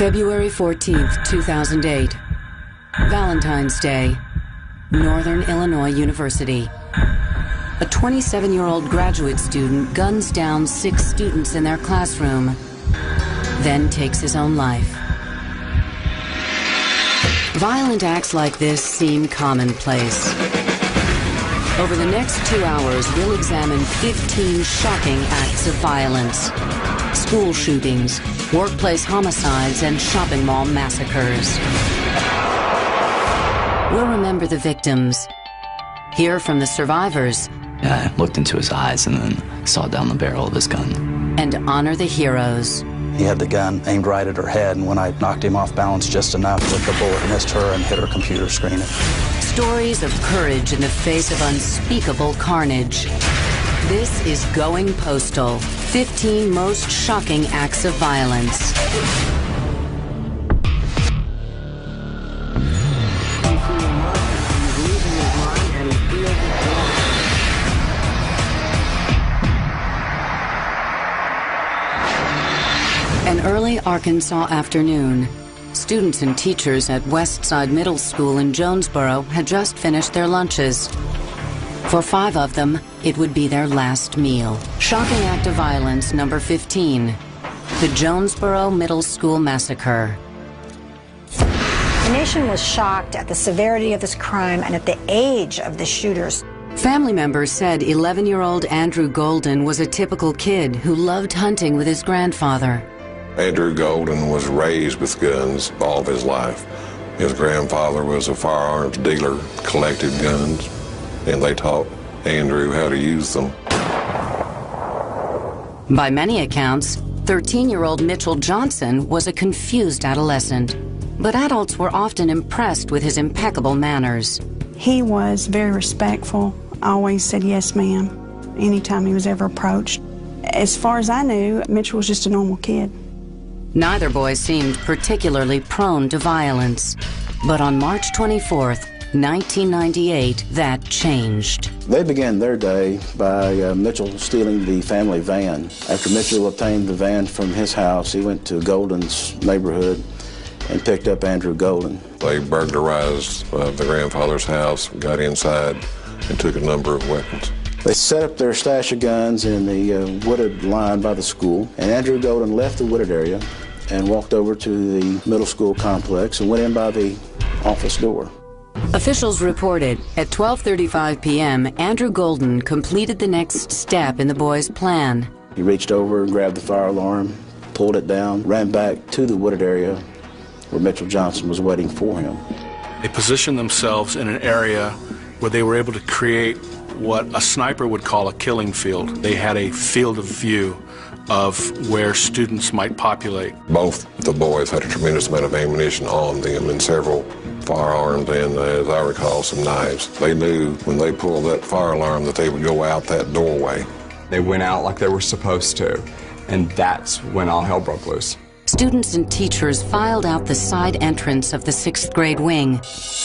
February 14th, 2008. Valentine's Day, Northern Illinois University. A 27-year-old graduate student guns down 6 students in their classroom, then takes his own life. Violent acts like this seem commonplace. Over the next 2 hours, we'll examine 15 shocking acts of violence. School shootings, workplace homicides, and shopping mall massacres. We'll remember the victims, hear from the survivors. I looked into his eyes and then saw down the barrel of his gun. And honor the heroes. He had the gun aimed right at her head, and when I knocked him off balance just enough, the bullet missed her and hit her computer screen. Stories of courage in the face of unspeakable carnage. This is Going Postal, 15 most shocking acts of violence. An early Arkansas afternoon. Students and teachers at Westside Middle School in Jonesboro had just finished their lunches. For 5 of them, it would be their last meal. Shocking act of violence number 15. The Jonesboro Middle School Massacre. The nation was shocked at the severity of this crime and at the age of the shooters. Family members said 11-year-old Andrew Golden was a typical kid who loved hunting with his grandfather. Andrew Golden was raised with guns all of his life. His grandfather was a firearms dealer, collected guns, and they taught Andrew how to use them. By many accounts, 13-year-old Mitchell Johnson was a confused adolescent, but adults were often impressed with his impeccable manners. He was very respectful, always said yes ma'am anytime he was ever approached. As far as I knew, Mitchell was just a normal kid. Neither boy seemed particularly prone to violence, but on March 24th, 1998, that changed. They began their day by Mitchell stealing the family van. After Mitchell obtained the van from his house, he went to Golden's neighborhood and picked up Andrew Golden. They burglarized the grandfather's house, got inside, and took a number of weapons. They set up their stash of guns in the wooded line by the school, and Andrew Golden left the wooded area and walked over to the middle school complex and went in by the office door. Officials reported at 12:35 p.m., Andrew Golden completed the next step in the boys' plan. He reached over and grabbed the fire alarm, pulled it down, ran back to the wooded area where Mitchell Johnson was waiting for him. They positioned themselves in an area where they were able to create what a sniper would call a killing field. They had a field of view of where students might populate. Both the boys had a tremendous amount of ammunition on them and several firearms and, as I recall, some knives. They knew when they pulled that fire alarm that they would go out that doorway. They went out like they were supposed to, and that's when all hell broke loose. Students and teachers filed out the side entrance of the 6th grade wing.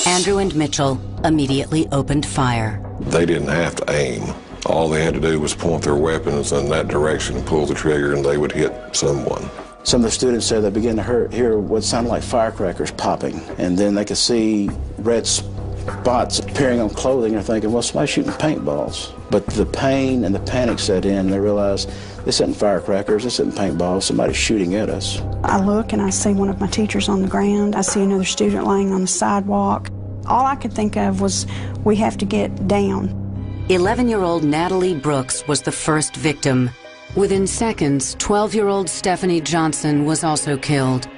Andrew and Mitchell immediately opened fire. They didn't have to aim. All they had to do was point their weapons in that direction, pull the trigger, and they would hit someone. Some of the students said they began to hear what sounded like firecrackers popping, and then they could see red spots appearing on clothing. They're thinking, well, somebody's shooting paintballs. But the pain and the panic set in, and they realized this isn't firecrackers, this isn't paintballs, somebody's shooting at us. I look and I see one of my teachers on the ground. I see another student laying on the sidewalk. All I could think of was, we have to get down. 11-year-old Natalie Brooks was the first victim. Within seconds, 12-year-old Stephanie Johnson was also killed.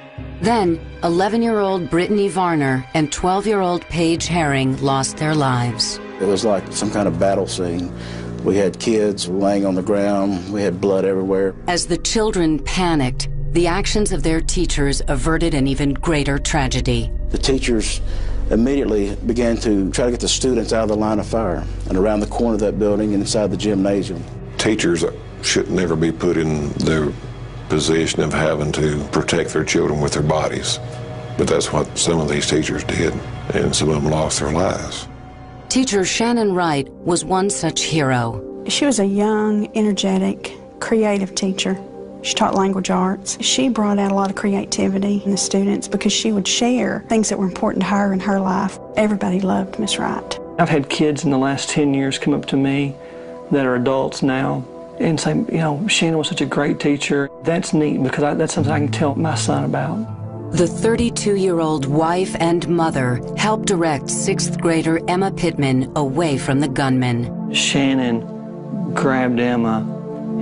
Then, 11-year-old Brittany Varner and 12-year-old Paige Herring lost their lives. It was like some kind of battle scene. We had kids laying on the ground. We had blood everywhere. As the children panicked, the actions of their teachers averted an even greater tragedy. The teachers immediately began to try to get the students out of the line of fire and around the corner of that building and inside the gymnasium. Teachers should never be put in the position of having to protect their children with their bodies. But that's what some of these teachers did, and some of them lost their lives. Teacher Shannon Wright was one such hero. She was a young, energetic, creative teacher. She taught language arts. She brought out a lot of creativity in the students because she would share things that were important to her in her life. Everybody loved Miss Wright. I've had kids in the last 10 years come up to me that are adults now and say, you know, Shannon was such a great teacher. That's neat because that's something I can tell my son about. The 32-year-old wife and mother helped direct 6th grader Emma Pittman away from the gunman. Shannon grabbed Emma,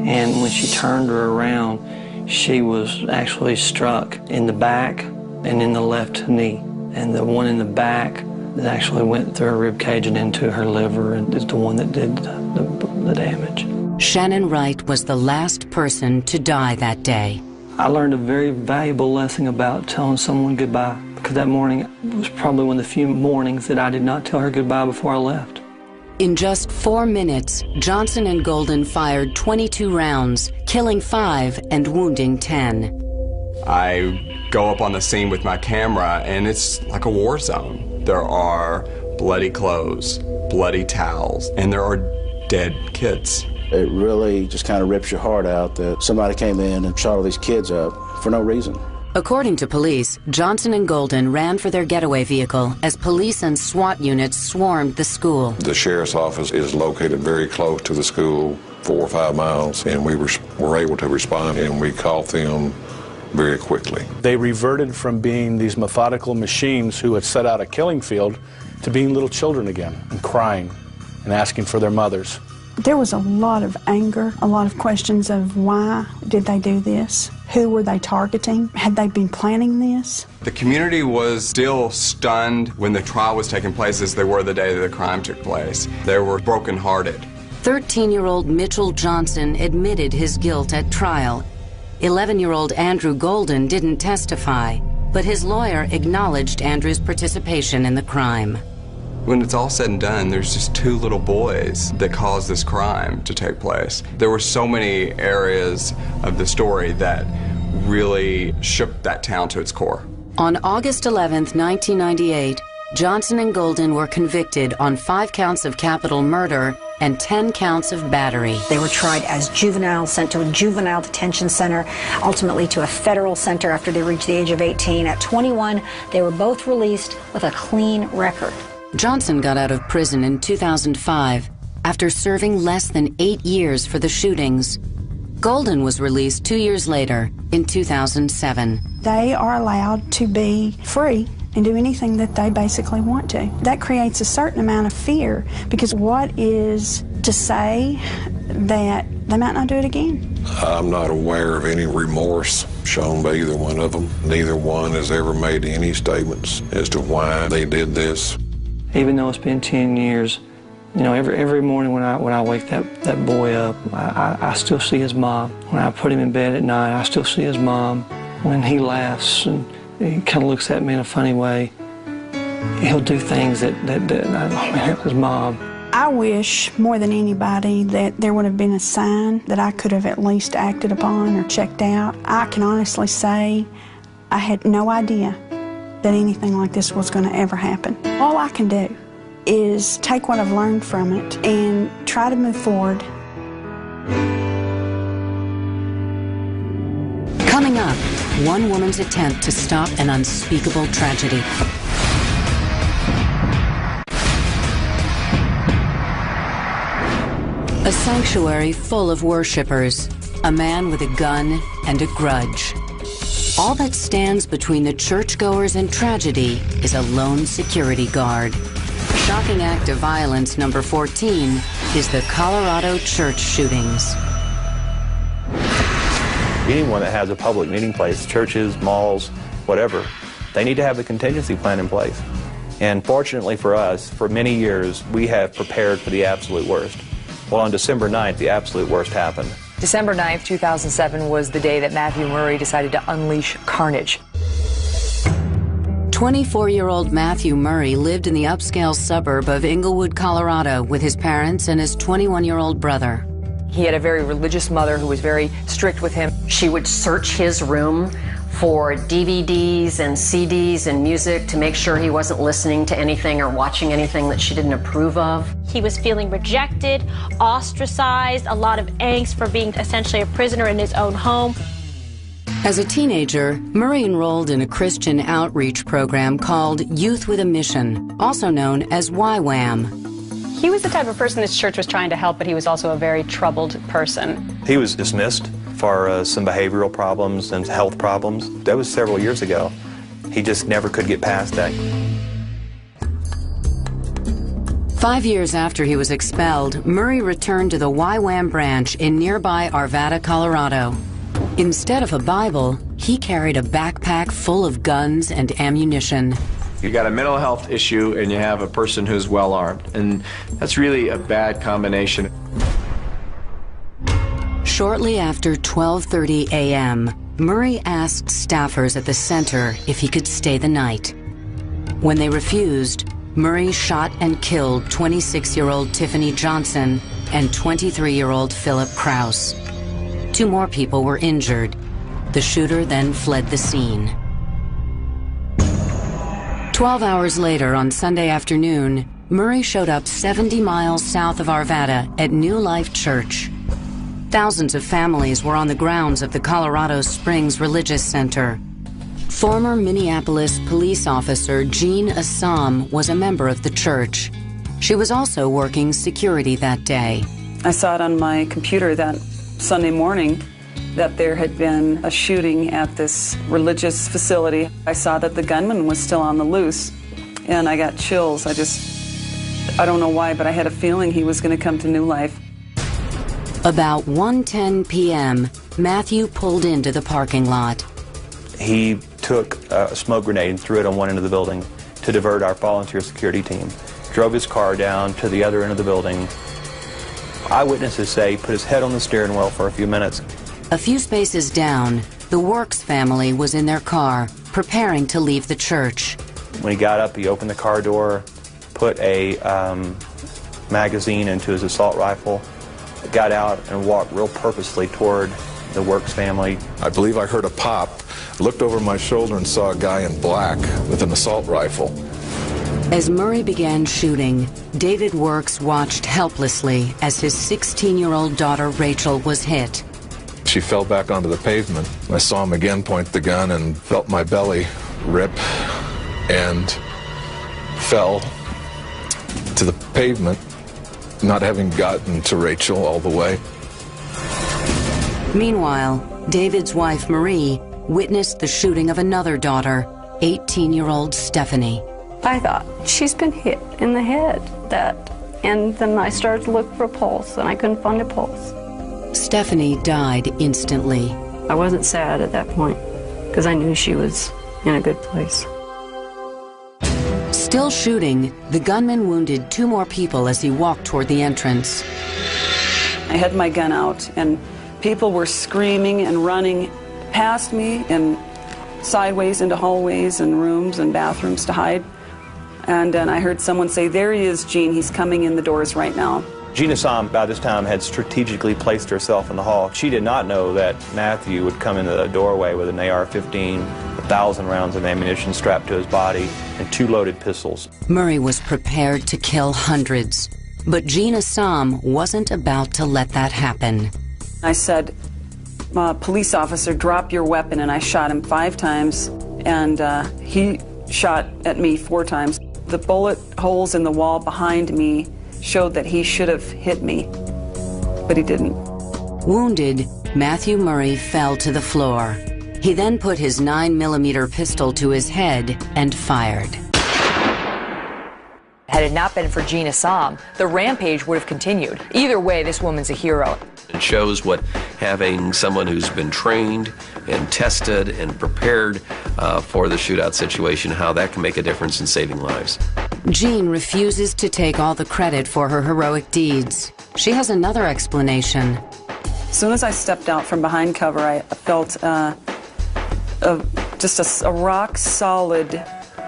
and when she turned her around, she was actually struck in the back and in the left knee. And the one in the back that actually went through her rib cage and into her liver and is the one that did the damage. Shannon Wright was the last person to die that day. I learned a very valuable lesson about telling someone goodbye, because that morning was probably one of the few mornings that I did not tell her goodbye before I left. In just 4 minutes, Johnson and Golden fired 22 rounds, killing 5 and wounding 10. I go up on the scene with my camera, and it's like a war zone. There are bloody clothes, bloody towels, and there are dead kids. It really just kind of rips your heart out that somebody came in and shot all these kids up for no reason. According to police, Johnson and Golden ran for their getaway vehicle as police and SWAT units swarmed the school. The sheriff's office is located very close to the school, 4 or 5 miles, and we were able to respond, and we caught them very quickly. They reverted from being these methodical machines who had set out a killing field to being little children again and crying and asking for their mothers. There was a lot of anger, a lot of questions of why did they do this? Who were they targeting? Had they been planning this? The community was still stunned when the trial was taking place as they were the day that the crime took place. They were brokenhearted. 13-year-old Mitchell Johnson admitted his guilt at trial. 11-year-old Andrew Golden didn't testify, but his lawyer acknowledged Andrew's participation in the crime. When it's all said and done, there's just 2 little boys that caused this crime to take place. There were so many areas of the story that really shook that town to its core. On August 11th, 1998, Johnson and Golden were convicted on 5 counts of capital murder and 10 counts of battery. They were tried as juveniles, sent to a juvenile detention center, ultimately to a federal center after they reached the age of 18. At 21, they were both released with a clean record. Johnson got out of prison in 2005 after serving less than 8 years for the shootings. Golden was released 2 years later in 2007. They are allowed to be free and do anything that they basically want to. That creates a certain amount of fear, because what is to say that they might not do it again? I'm not aware of any remorse shown by either one of them. Neither one has ever made any statements as to why they did this. Even though it's been 10 years, you know, every morning when I wake that boy up, I still see his mom. When I put him in bed at night, I still see his mom. When he laughs and he kind of looks at me in a funny way, he'll do things that oh man, his mom. I wish more than anybody that there would have been a sign that I could have at least acted upon or checked out. I can honestly say I had no idea that anything like this was going to ever happen. All I can do is take what I've learned from it and try to move forward. Coming up, one woman's attempt to stop an unspeakable tragedy. A sanctuary full of worshipers, a man with a gun and a grudge. All that stands between the churchgoers and tragedy is a lone security guard. Shocking act of violence number 14 is the Colorado church shootings. Anyone that has a public meeting place, churches, malls, whatever, they need to have a contingency plan in place. And fortunately for us, for many years, we have prepared for the absolute worst. Well, on December 9th, the absolute worst happened. December 9th, 2007 was the day that Matthew Murray decided to unleash carnage. 24-year-old Matthew Murray lived in the upscale suburb of Inglewood, Colorado, with his parents and his 21-year-old brother. He had a very religious mother who was very strict with him. She would search his room for DVDs and CDs and music to make sure he wasn't listening to anything or watching anything that she didn't approve of. He was feeling rejected, ostracized, a lot of angst for being essentially a prisoner in his own home. As a teenager, Murray enrolled in a Christian outreach program called Youth with a Mission, also known as YWAM. He was the type of person this church was trying to help, but he was also a very troubled person. He was dismissed for some behavioral problems and health problems. That was several years ago. He just never could get past that. 5 years after he was expelled, Murray returned to the YWAM branch in nearby Arvada, Colorado. Instead of a Bible, he carried a backpack full of guns and ammunition. You got a mental health issue and you have a person who's well armed, and that's really a bad combination. Shortly after 12:30 a.m., Murray asked staffers at the center if he could stay the night. When they refused, Murray shot and killed 26-year-old Tiffany Johnson and 23-year-old Philip Krause. 2 more people were injured. The shooter then fled the scene. 12 hours later, on Sunday afternoon, Murray showed up 70 miles south of Arvada at New Life Church. Thousands of families were on the grounds of the Colorado Springs Religious Center. Former Minneapolis police officer Jean Assam was a member of the church. She was also working security that day. I saw it on my computer that Sunday morning that there had been a shooting at this religious facility. I saw that the gunman was still on the loose, and I got chills. I don't know why, but I had a feeling he was going to come to New Life. About 1:10 p.m., Matthew pulled into the parking lot. He took a smoke grenade and threw it on one end of the building to divert our volunteer security team. Drove his car down to the other end of the building. Eyewitnesses say he put his head on the steering wheel for a few minutes. A few spaces down, the Works family was in their car, preparing to leave the church. When he got up, he opened the car door, put a magazine into his assault rifle, got out and walked real purposely toward the Works family. I believe I heard a pop, looked over my shoulder and saw a guy in black with an assault rifle. As Murray began shooting, David Works watched helplessly as his 16-year-old daughter Rachel was hit. She fell back onto the pavement. I saw him again point the gun and felt my belly rip and fell to the pavement, not having gotten to Rachel all the way. Meanwhile, David's wife Marie witnessed the shooting of another daughter, 18-year-old Stephanie. I thought, she's been hit in the head, and then I started to look for a pulse, and I couldn't find a pulse. Stephanie died instantly. I wasn't sad at that point, because I knew she was in a good place. Still shooting, the gunman wounded 2 more people as he walked toward the entrance. I had my gun out, and people were screaming and running past me and sideways into hallways and rooms and bathrooms to hide. And then I heard someone say, "There he is, Jean. He's coming in the doors right now." Jean Assam, by this time, had strategically placed herself in the hall. She did not know that Matthew would come into the doorway with an AR-15, 1,000 rounds of ammunition strapped to his body, and 2 loaded pistols. Murray was prepared to kill hundreds, but Jean Assam wasn't about to let that happen. I said, "Police officer, drop your weapon," and I shot him 5 times, and he shot at me 4 times. The bullet holes in the wall behind me showed that he should have hit me, but he didn't. Wounded, Matthew Murray fell to the floor. He then put his 9mm pistol to his head and fired. Had it not been for Jean Assam, the rampage would have continued. Either way, this woman's a hero. It shows what having someone who's been trained and tested and prepared for the shootout situation, how that can make a difference in saving lives. Jean refuses to take all the credit for her heroic deeds. She has another explanation. As soon as I stepped out from behind cover, I felt just a rock-solid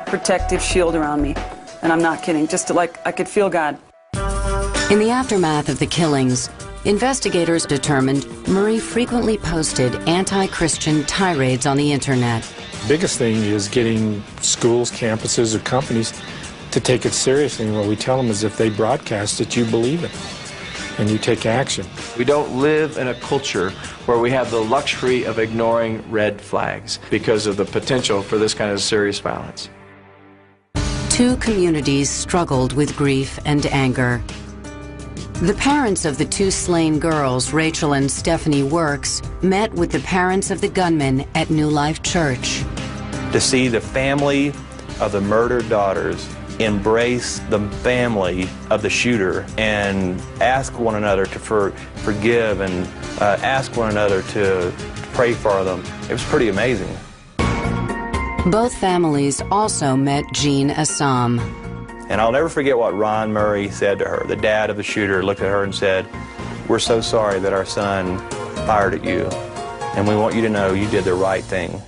protective shield around me. And I'm not kidding, just like I could feel God. In the aftermath of the killings, investigators determined Murray frequently posted anti-Christian tirades on the internet. Biggest thing is getting schools, campuses, or companies to take it seriously. And what we tell them is if they broadcast it, you believe it. and you take action. We don't live in a culture where we have the luxury of ignoring red flags because of the potential for this kind of serious violence. Two communities struggled with grief and anger. The parents of the two slain girls, Rachel and Stephanie Works, met with the parents of the gunmen at New Life Church. To see the family of the murdered daughters embrace the family of the shooter and ask one another to forgive and ask one another to pray for them, it was pretty amazing. Both families also met Jean Assam. And I'll never forget what Ron Murray said to her. The dad of the shooter looked at her and said, "We're so sorry that our son fired at you, and we want you to know you did the right thing."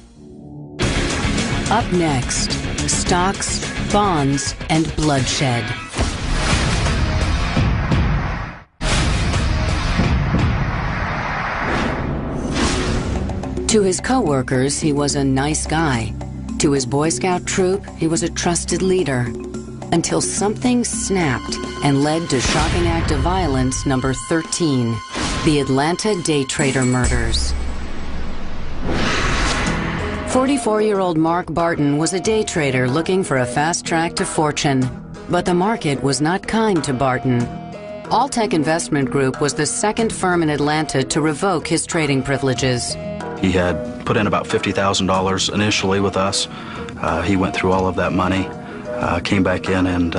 Up next, stocks, bonds, and bloodshed. To his co-workers, he was a nice guy. To his Boy Scout troop, he was a trusted leader. Until something snapped and led to shocking act of violence number 13, the Atlanta day trader murders. 44-year-old Mark Barton was a day trader looking for a fast track to fortune, but the market was not kind to Barton. Alltech Investment Group was the second firm in Atlanta to revoke his trading privileges. He had put in about $50,000 initially with us. He went through all of that money. Came back in and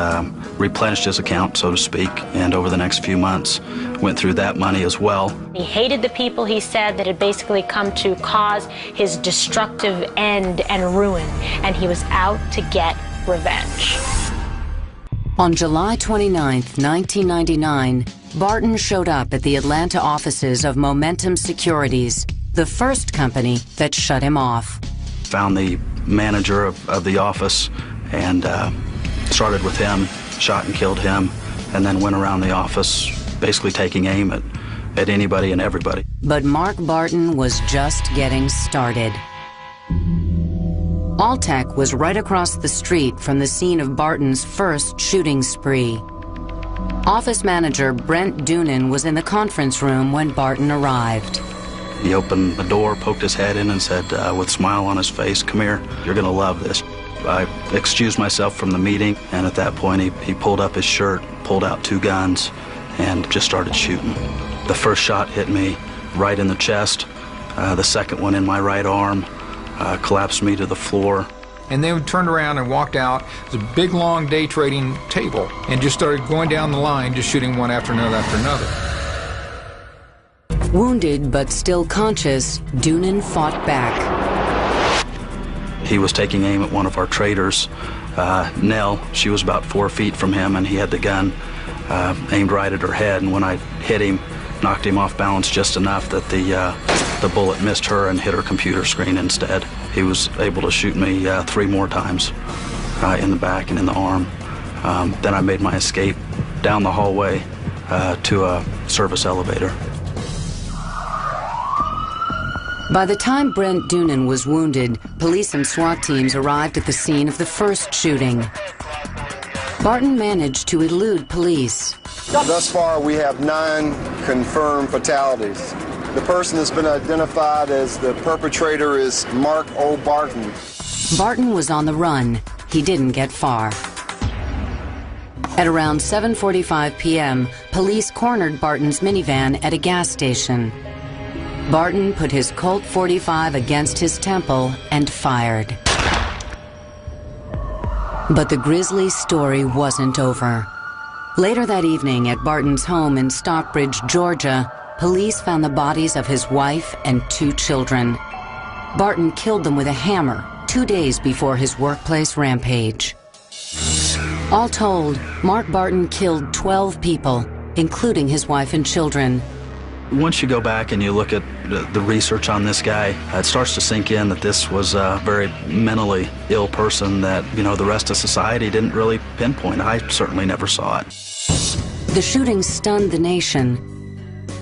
replenished his account, so to speak, and over the next few months went through that money as well. He hated the people, he said, that had basically come to cause his destructive end and ruin, and he was out to get revenge. On July 29, 1999, Barton showed up at the Atlanta offices of Momentum Securities, the first company that shut him off. Found the manager of the office and started with him, shot and killed him, and then went around the office basically taking aim at anybody and everybody. But Mark Barton was just getting started. Alltech was right across the street from the scene of Barton's first shooting spree. Office manager Brent Doonan was in the conference room when Barton arrived. He opened the door, poked his head in, and said with a smile on his face, "Come here, you're gonna love this." I excused myself from the meeting, and at that point he pulled up his shirt, pulled out two guns, and just started shooting. The first shot hit me right in the chest, the second one in my right arm, collapsed me to the floor. And then we turned around and walked out. It was a big, long day trading table, and just started going down the line, just shooting one after another after another. Wounded but still conscious, Doonan fought back. He was taking aim at one of our traders, Nell. She was about 4 feet from him, and he had the gun aimed right at her head. And when I hit him, knocked him off balance just enough that the bullet missed her and hit her computer screen instead. He was able to shoot me 3 more times in the back and in the arm. Then I made my escape down the hallway to a service elevator. By the time Brent Doonan was wounded, police and SWAT teams arrived at the scene of the first shooting. Barton managed to elude police. Thus far, we have 9 confirmed fatalities. The person that's been identified as the perpetrator is Mark O. Barton. Barton was on the run. He didn't get far. At around 7:45 p.m., police cornered Barton's minivan at a gas station. Barton put his Colt .45 against his temple and fired. But the grisly story wasn't over. Later that evening at Barton's home in Stockbridge, Georgia, police found the bodies of his wife and 2 children. Barton killed them with a hammer 2 days before his workplace rampage. All told, Mark Barton killed 12 people, including his wife and children. Once you go back and you look at the research on this guy, it starts to sink in that this was a very mentally ill person that, the rest of society didn't really pinpoint. I certainly never saw it. The shooting stunned the nation.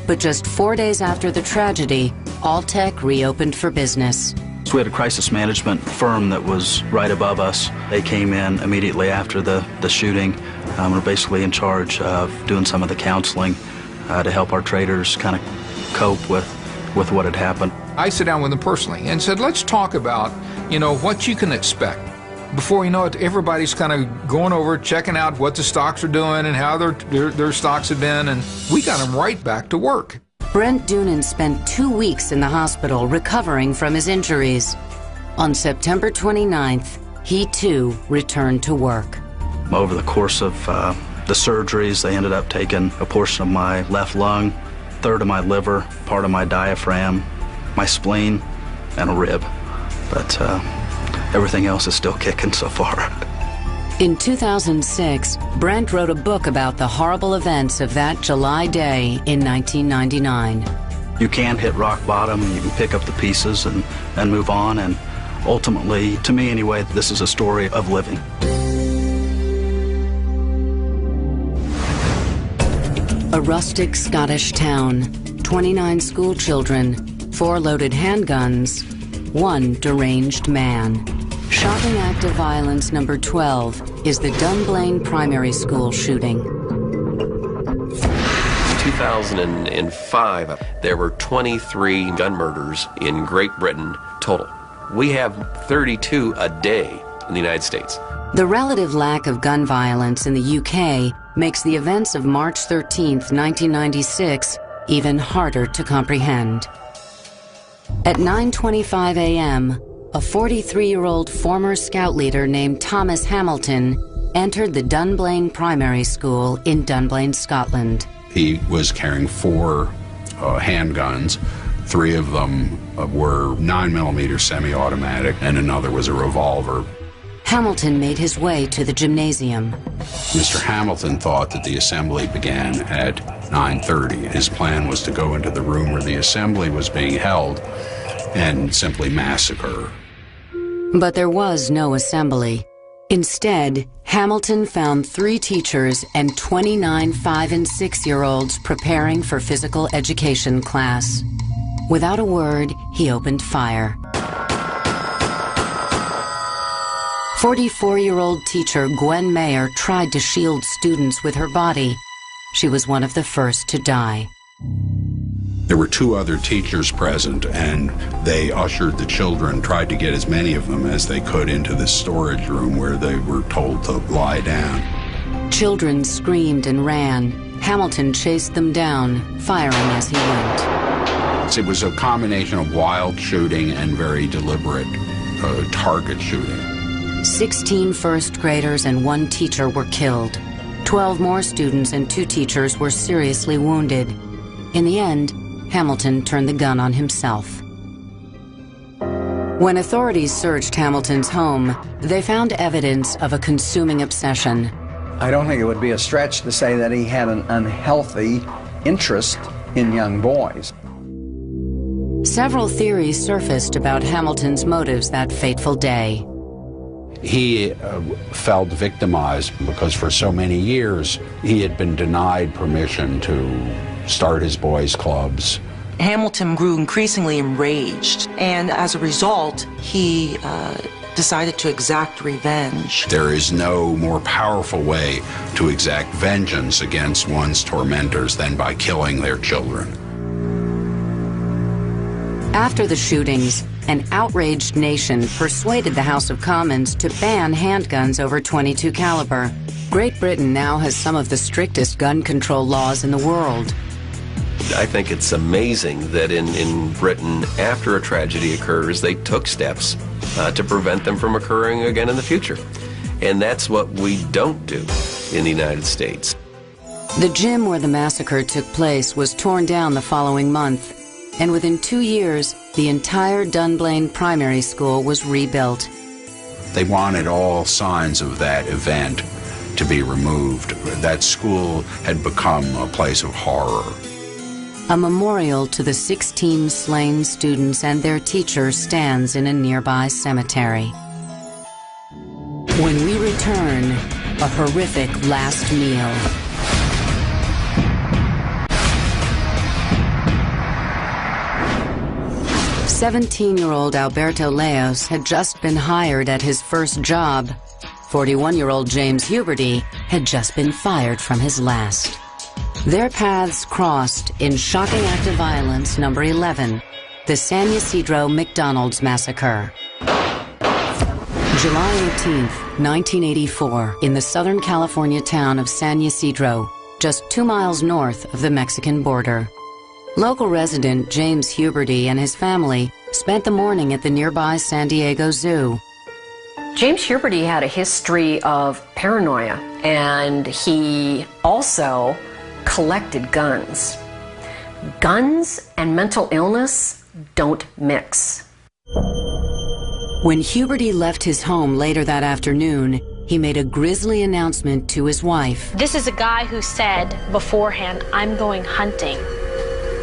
But just 4 days after the tragedy, Alltech reopened for business. So we had a crisis management firm that was right above us. They came in immediately after the shooting. We're basically in charge of doing some of the counseling to help our traders kind of cope with what had happened. I sat down with them personally and said, let's talk about, what you can expect. Before you know it, everybody's kind of going over, checking out what the stocks are doing and how their stocks have been, and we got them right back to work. Brent Doonan spent 2 weeks in the hospital recovering from his injuries. On September 29th, he too returned to work. Over the course of the surgeries, they ended up taking a portion of my left lung, a third of my liver, part of my diaphragm, my spleen, and a rib. But everything else is still kicking so far. In 2006, Brent wrote a book about the horrible events of that July day in 1999. You can hit rock bottom, you can pick up the pieces and move on, and ultimately, to me anyway, this is a story of living. A rustic Scottish town, 29 school children, 4 loaded handguns, 1 deranged man. Shocking act of violence number 12 is the Dunblane Primary School shooting. 2005, there were 23 gun murders in Great Britain total. We have 32 a day in the United States. The relative lack of gun violence in the UK makes the events of March 13th, 1996 even harder to comprehend. At 9:25 a.m., a 43-year-old former scout leader named Thomas Hamilton entered the Dunblane Primary School in Dunblane, Scotland. He was carrying 4 handguns. 3 of them were 9mm semi-automatic, and another was a revolver. Hamilton made his way to the gymnasium. Mr. Hamilton thought that the assembly began at 9:30. His plan was to go into the room where the assembly was being held and simply massacre. But there was no assembly. Instead, Hamilton found 3 teachers and 29 5- and 6-year-olds preparing for physical education class. Without a word, he opened fire. 44-year-old teacher Gwen Mayer tried to shield students with her body. She was one of the first to die. There were 2 other teachers present, and they ushered the children, tried to get as many of them as they could into the storage room where they were told to lie down. Children screamed and ran. Hamilton chased them down, firing as he went. It was a combination of wild shooting and very deliberate target shooting. 16 first graders and 1 teacher were killed. 12 more students and 2 teachers were seriously wounded. In the end, Hamilton turned the gun on himself. When authorities searched Hamilton's home, they found evidence of a consuming obsession. I don't think it would be a stretch to say that he had an unhealthy interest in young boys. Several theories surfaced about Hamilton's motives that fateful day. He felt victimized because for so many years he had been denied permission to start his boys' clubs. Hamilton grew increasingly enraged, and as a result, he decided to exact revenge. There is no more powerful way to exact vengeance against one's tormentors than by killing their children. After the shootings, an outraged nation persuaded the House of Commons to ban handguns over .22 caliber. Great Britain now has some of the strictest gun control laws in the world. I think it's amazing that in Britain, after a tragedy occurs, they took steps to prevent them from occurring again in the future. And that's what we don't do in the United States. The gym where the massacre took place was torn down the following month, and within 2 years, the entire Dunblane Primary School was rebuilt. They wanted all signs of that event to be removed. That school had become a place of horror. A memorial to the 16 slain students and their teachers stands in a nearby cemetery. When we return, a horrific last meal. "17-year-old Alberto Leos had just been hired at his first job. 41-year-old James Huberty had just been fired from his last. Their paths crossed in shocking act of violence number 11, the San Ysidro McDonald's Massacre. July 18th, 1984, in the Southern California town of San Ysidro, just 2 miles north of the Mexican border. Local resident James Huberty and his family spent the morning at the nearby San Diego Zoo. James Huberty had a history of paranoia, and he also collected guns. Guns and mental illness don't mix. When Huberty left his home later that afternoon, he made a grisly announcement to his wife. This is a guy who said beforehand, I'm going hunting.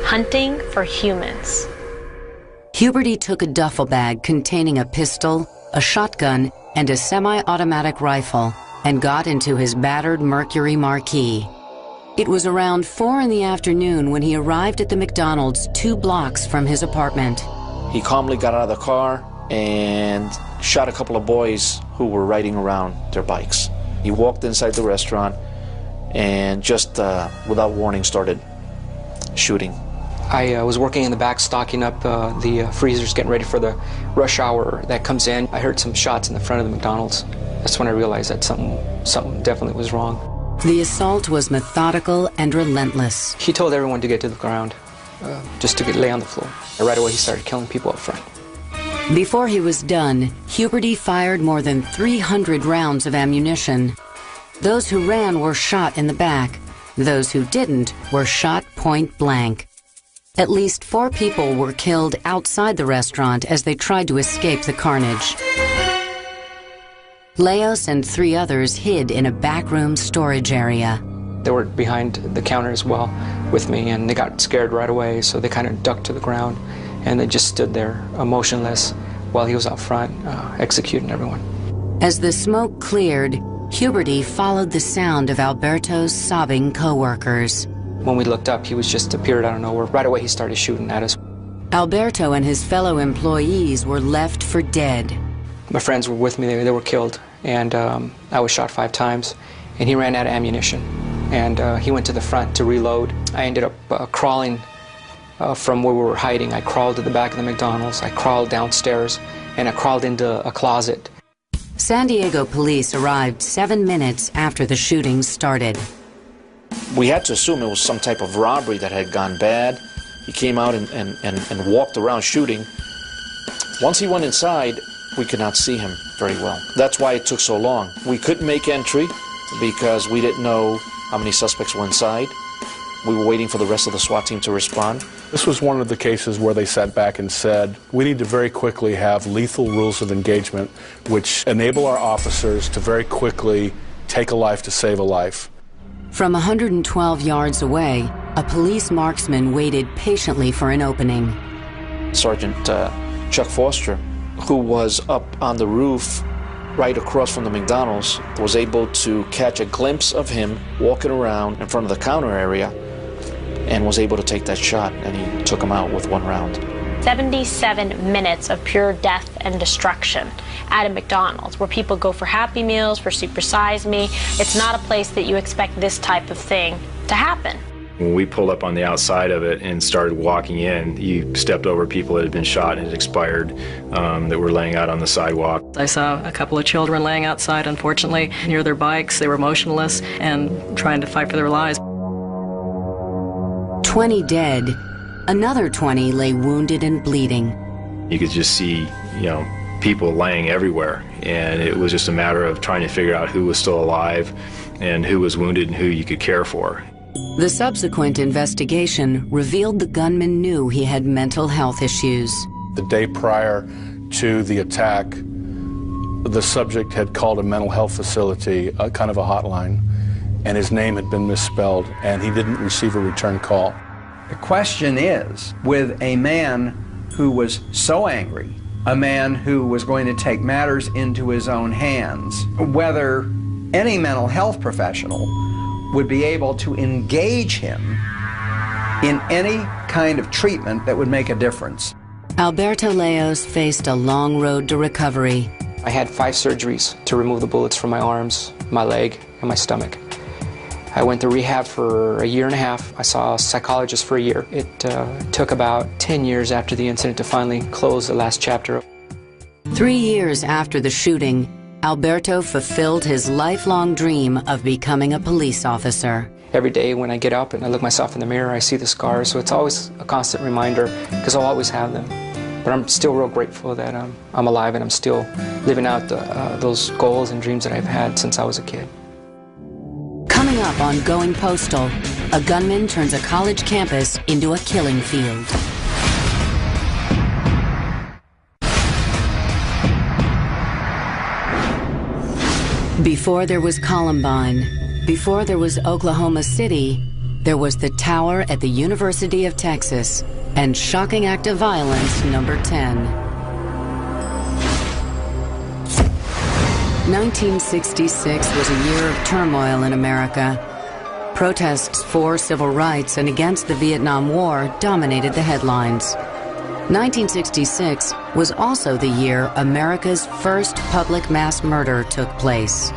Hunting for humans. Huberty took a duffel bag containing a pistol, a shotgun, and a semi-automatic rifle and got into his battered Mercury Marquis. It was around 4 in the afternoon when he arrived at the McDonald's 2 blocks from his apartment. He calmly got out of the car and shot a couple of boys who were riding around their bikes. He walked inside the restaurant and just without warning started shooting. I was working in the back stocking up the freezers, getting ready for the rush hour that comes in. I heard some shots in the front of the McDonald's. That's when I realized that something definitely was wrong. The assault was methodical and relentless. He told everyone to get to the ground, just to lay on the floor. And right away he started killing people up front. Before he was done, Huberty fired more than 300 rounds of ammunition. Those who ran were shot in the back. Those who didn't were shot point blank. At least 4 people were killed outside the restaurant as they tried to escape the carnage. Leos and 3 others hid in a backroom storage area. They were behind the counter as well with me, and they got scared right away, so they kind of ducked to the ground, and they just stood there motionless while he was out front executing everyone. As the smoke cleared, Huberty followed the sound of Alberto's sobbing co-workers. When we looked up, he was just appeared out of nowhere. Right away he started shooting at us. Alberto and his fellow employees were left for dead. My friends were with me, they were killed, and I was shot 5 times, and he ran out of ammunition. And he went to the front to reload. I ended up crawling from where we were hiding. I crawled to the back of the McDonald's, I crawled downstairs, and I crawled into a closet. San Diego police arrived 7 minutes after the shooting started. We had to assume it was some type of robbery that had gone bad. He came out and walked around shooting. Once he went inside, we could not see him very well. That's why it took so long. We couldn't make entry because we didn't know how many suspects were inside. We were waiting for the rest of the SWAT team to respond. This was one of the cases where they sat back and said, we need to very quickly have lethal rules of engagement which enable our officers to very quickly take a life to save a life. From 112 yards away, a police marksman waited patiently for an opening. Sergeant Chuck Foster, who was up on the roof right across from the McDonald's, was able to catch a glimpse of him walking around in front of the counter area and was able to take that shot, and he took him out with 1 round. 77 minutes of pure death and destruction at a McDonald's, where people go for Happy Meals, for Super Size Me. It's not a place that you expect this type of thing to happen. When we pulled up on the outside of it and started walking in, you stepped over people that had been shot and had expired that were laying out on the sidewalk. I saw a couple of children laying outside, unfortunately, near their bikes. They were motionless and trying to fight for their lives. 20 dead. Another 20 lay wounded and bleeding. You could just see, people laying everywhere, and it was just a matter of trying to figure out who was still alive and who was wounded and who you could care for. The subsequent investigation revealed the gunman knew he had mental health issues. The day prior to the attack, the subject had called a mental health facility, kind of a hotline, and his name had been misspelled, and he didn't receive a return call. The question is, with a man who was so angry, a man who was going to take matters into his own hands, whether any mental health professional would be able to engage him in any kind of treatment that would make a difference. Alberto Leos faced a long road to recovery. I had 5 surgeries to remove the bullets from my arms, my leg, and my stomach. I I went to rehab for a year and a half. I saw a psychologist for a year. It took about 10 years after the incident to finally close the last chapter. 3 years after the shooting, Alberto fulfilled his lifelong dream of becoming a police officer. Every day when I get up and I look myself in the mirror, I see the scars, so it's always a constant reminder, because I'll always have them. But I'm still real grateful that I'm alive and I'm still living out those goals and dreams that I've had since I was a kid. Coming up on Going Postal, a gunman turns a college campus into a killing field. Before there was Columbine, before there was Oklahoma City, there was the tower at the University of Texas, and shocking act of violence number 10. 1966 was a year of turmoil in America. Protests for civil rights and against the Vietnam War dominated the headlines. 1966 was also the year America's first public mass murder took place.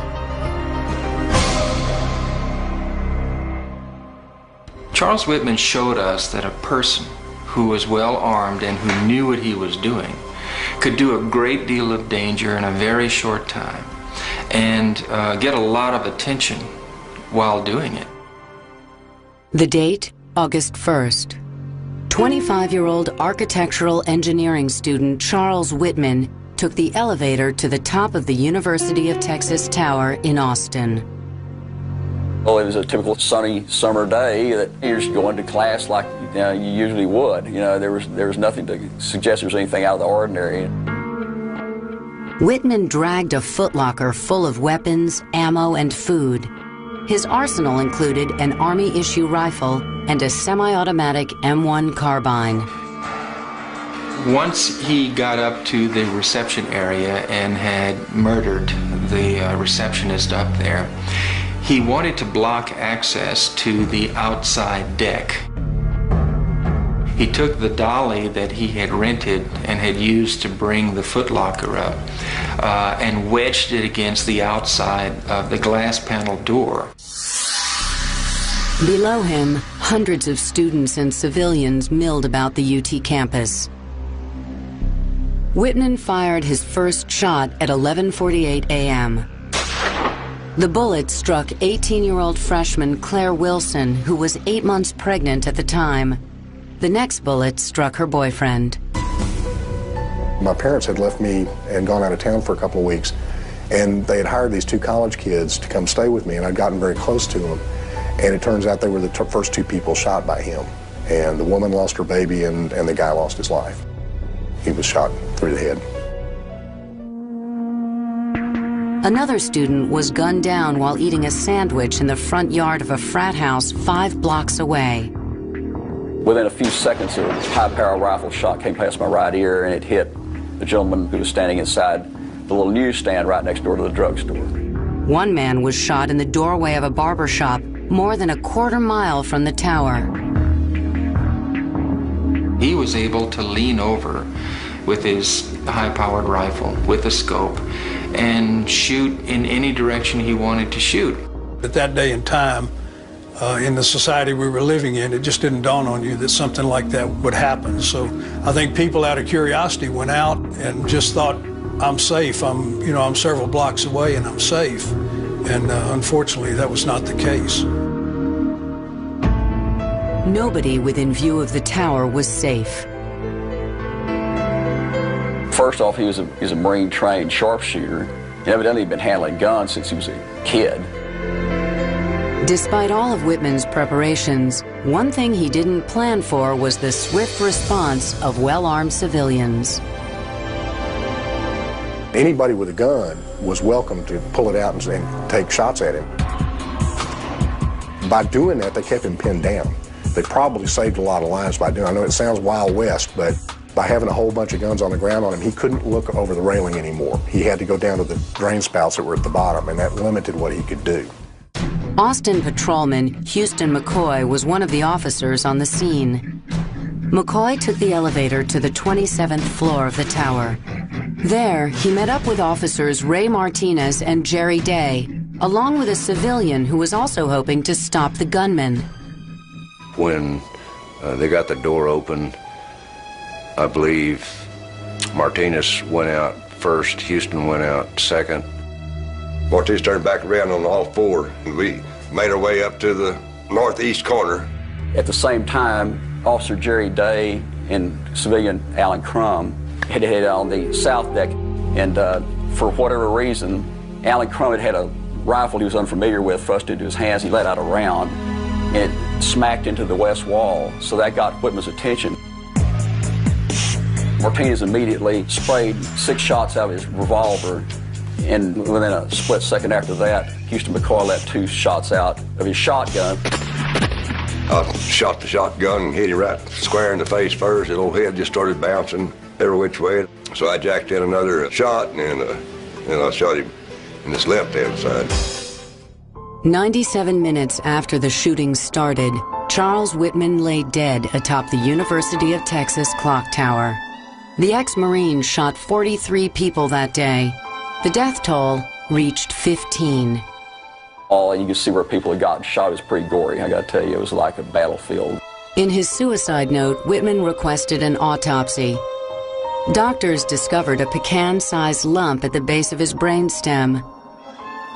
Charles Whitman showed us that a person who was well armed and who knew what he was doing could do a great deal of danger in a very short time and get a lot of attention while doing it. The date, August 1st. 25-year-old architectural engineering student Charles Whitman took the elevator to the top of the University of Texas Tower in Austin. Well, it was a typical sunny summer day that you're just going to class like you usually would. There was nothing to suggest there was anything out of the ordinary. Whitman dragged a footlocker full of weapons, ammo, and food. His arsenal included an Army-issue rifle and a semi-automatic M1 carbine. Once he got up to the reception area and had murdered the receptionist up there, he wanted to block access to the outside deck. He took the dolly that he had rented and had used to bring the footlocker up and wedged it against the outside of the glass panel door. Below him, hundreds of students and civilians milled about the UT campus. Whitman fired his first shot at 11:48 a.m. The bullet struck 18-year-old freshman Claire Wilson, who was 8 months pregnant at the time. The next bullet struck her boyfriend. My parents had left me and gone out of town for a couple of weeks, and they had hired these 2 college kids to come stay with me, and I'd gotten very close to them. And it turns out they were the first 2 people shot by him. And the woman lost her baby, and the guy lost his life. He was shot through the head. Another student was gunned down while eating a sandwich in the front yard of a frat house 5 blocks away. Within a few seconds, a high-power rifle shot came past my right ear, and it hit the gentleman who was standing inside the little newsstand right next door to the drugstore. One man was shot in the doorway of a barber shop more than a quarter mile from the tower. He was able to lean over with his high-powered rifle, with a scope, and shoot in any direction he wanted to shoot. At that day and time, in the society we were living in, it just didn't dawn on you that something like that would happen. So I think people out of curiosity went out and just thought, I'm safe, I'm several blocks away and I'm safe. And unfortunately, that was not the case. Nobody within view of the tower was safe. First off, he was a Marine-trained sharpshooter. He evidently had been handling guns since he was a kid. Despite all of Whitman's preparations, one thing he didn't plan for was the swift response of well-armed civilians. Anybody with a gun was welcome to pull it out and take shots at him. By doing that, they kept him pinned down. They probably saved a lot of lives by doing it. I know it sounds Wild West, but by having a whole bunch of guns on the ground on him, he couldn't look over the railing anymore. He had to go down to the drain spouts that were at the bottom, and that limited what he could do. Austin patrolman Houston McCoy was one of the officers on the scene. McCoy took the elevator to the 27th floor of the tower. There, he met up with officers Ray Martinez and Jerry Day, along with a civilian who was also hoping to stop the gunman. When they got the door open, I believe Martinez went out first, Houston went out second. Martinez turned back around on all four, and we made our way up to the northeast corner. At the same time, Officer Jerry Day and civilian Alan Crum had headed on the south deck, and for whatever reason, Alan Crum had a rifle he was unfamiliar with thrust into his hands. He let out a round, and it smacked into the west wall, so that got Whitman's attention. Martinez immediately sprayed 6 shots out of his revolver, and within a split second after that, Houston McCoy let 2 shots out of his shotgun. I shot the shotgun and hit him right square in the face first. His little head just started bouncing every which way. So I jacked in another shot, and I shot him in his left-hand side. 97 minutes after the shooting started, Charles Whitman lay dead atop the University of Texas clock tower. The ex-Marine shot 43 people that day. The death toll reached 15. All you could see where people had gotten shot was pretty gory. I gotta tell you, it was like a battlefield. In his suicide note, Whitman requested an autopsy. Doctors discovered a pecan-sized lump at the base of his brainstem.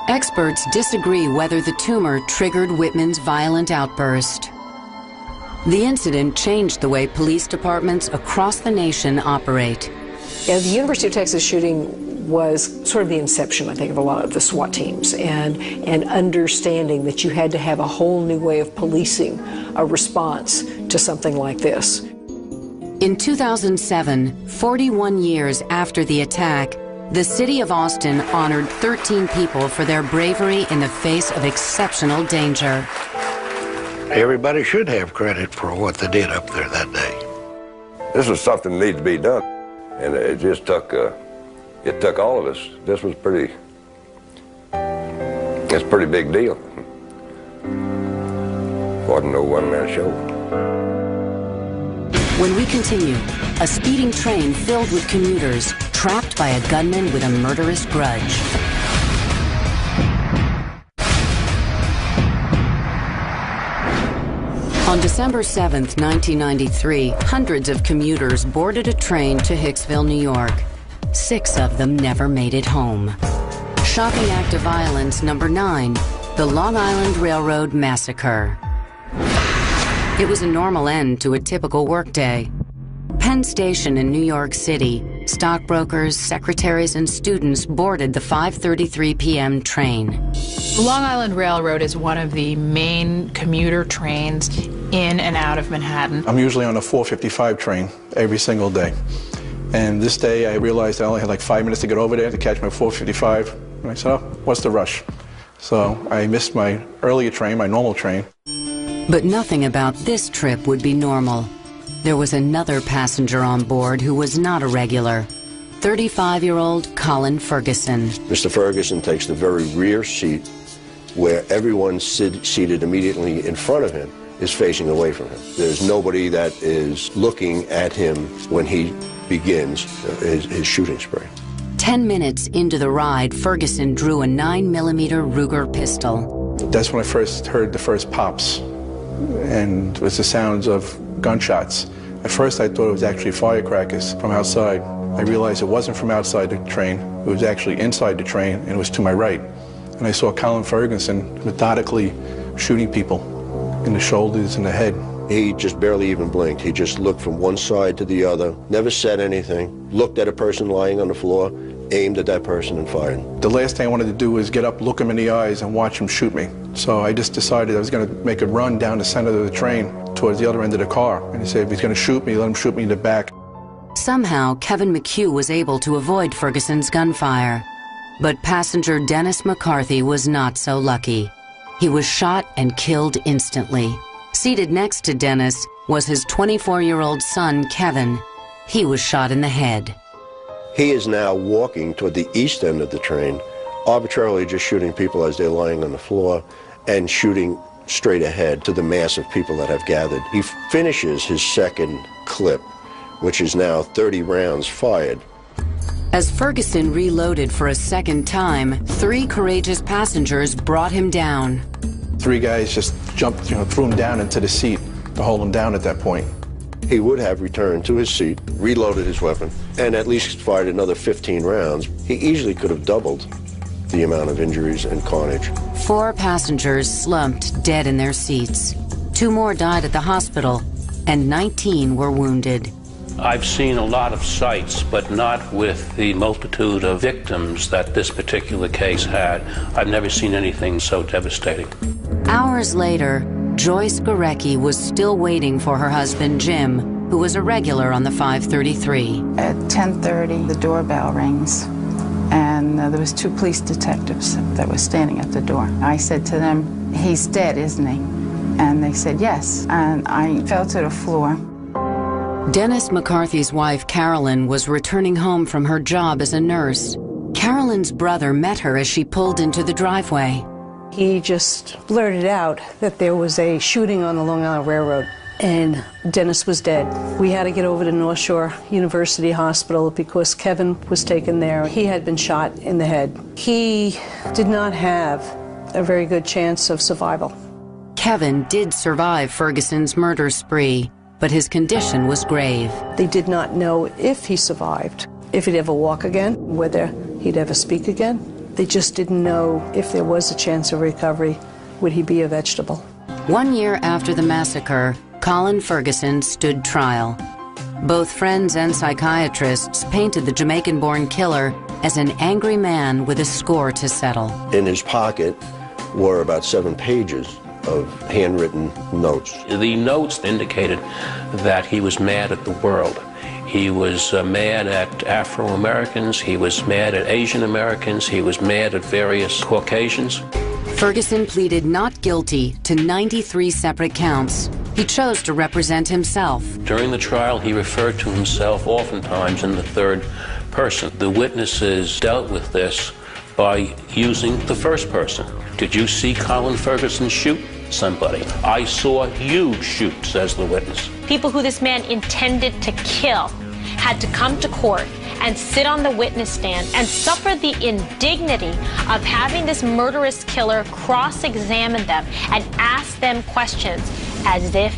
Experts disagree whether the tumor triggered Whitman's violent outburst. The incident changed the way police departments across the nation operate. Yeah, the University of Texas shooting was sort of the inception, I think, of a lot of the SWAT teams, and understanding that you had to have a whole new way of policing a response to something like this. In 2007, 41 years after the attack, the city of Austin honored 13 people for their bravery in the face of exceptional danger. Everybody should have credit for what they did up there that day. This was something that needed to be done, and it just took all of us. This was it's a pretty big deal. Wasn't no one-man show. When we continue, a speeding train filled with commuters trapped by a gunman with a murderous grudge. On December 7th, 1993, hundreds of commuters boarded a train to Hicksville, New York. 6 of them never made it home. Shocking act of violence number 9, the Long Island Railroad Massacre. It was a normal end to a typical workday. Penn Station in New York City, stockbrokers, secretaries, and students boarded the 5:33 p.m. train. The Long Island Railroad is one of the main commuter trains in and out of Manhattan. I'm usually on a 4:55 train every single day. And this day I realized I only had like 5 minutes to get over there to catch my 4:55. And I said, oh, what's the rush? So I missed my earlier train, my normal train. But nothing about this trip would be normal. There was another passenger on board who was not a regular. 35-year-old Colin Ferguson. Mr. Ferguson takes the very rear seat where everyone seated immediately in front of him is facing away from him. There's nobody that is looking at him when he begins his shooting spree. 10 minutes into the ride, Ferguson drew a 9mm Ruger pistol. That's when I first heard the first pops, and it was the sounds of gunshots. At first I thought it was actually firecrackers from outside. I realized it wasn't from outside the train, it was actually inside the train, and it was to my right. And I saw Colin Ferguson methodically shooting people in the shoulders and the head. He just barely even blinked. He just looked from one side to the other, never said anything, looked at a person lying on the floor, aimed at that person and fired. The last thing I wanted to do was get up, look him in the eyes, and watch him shoot me. So I just decided I was going to make a run down the center of the train towards the other end of the car. And he said, if he's going to shoot me, let him shoot me in the back. Somehow, Kevin McHugh was able to avoid Ferguson's gunfire. But passenger Dennis McCarthy was not so lucky. He was shot and killed instantly. Seated next to Dennis was his 24-year-old son, Kevin. He was shot in the head. He is now walking toward the east end of the train, arbitrarily just shooting people as they're lying on the floor and shooting straight ahead to the mass of people that have gathered. He finishes his second clip, which is now 30 rounds fired. As Ferguson reloaded for a second time, 3 courageous passengers brought him down. 3 guys just jumped, threw him down into the seat to hold him down at that point. He would have returned to his seat, reloaded his weapon, and at least fired another 15 rounds. He easily could have doubled the amount of injuries and carnage. 4 passengers slumped dead in their seats. 2 more died at the hospital, and 19 were wounded. I've seen a lot of sights, but not with the multitude of victims that this particular case had. I've never seen anything so devastating. Hours later, Joyce Gorecki was still waiting for her husband, Jim, who was a regular on the 533. At 10:30, the doorbell rings, and there was 2 police detectives that were standing at the door. I said to them, "He's dead, isn't he?" And they said, "Yes." And I fell to the floor. Dennis McCarthy's wife, Carolyn, was returning home from her job as a nurse. Carolyn's brother met her as she pulled into the driveway. He just blurted out that there was a shooting on the Long Island Railroad, and Dennis was dead. We had to get over to North Shore University Hospital because Kevin was taken there. He had been shot in the head. He did not have a very good chance of survival. Kevin did survive Ferguson's murder spree, but his condition was grave. They did not know if he survived, if he'd ever walk again, whether he'd ever speak again. They just didn't know if there was a chance of recovery, would he be a vegetable. 1 year after the massacre, Colin Ferguson stood trial. Both friends and psychiatrists painted the Jamaican-born killer as an angry man with a score to settle. In his pocket were about 7 pages of handwritten notes. The notes indicated that he was mad at the world. He was mad at Afro-Americans, he was mad at Asian Americans, he was mad at various Caucasians. Ferguson pleaded not guilty to 93 separate counts. He chose to represent himself. During the trial, he referred to himself oftentimes in the third person. The witnesses dealt with this by using the first person. Did you see Colin Ferguson shoot somebody? I saw you shoot, says the witness. People who this man intended to kill had to come to court and sit on the witness stand and suffer the indignity of having this murderous killer cross-examine them and ask them questions as if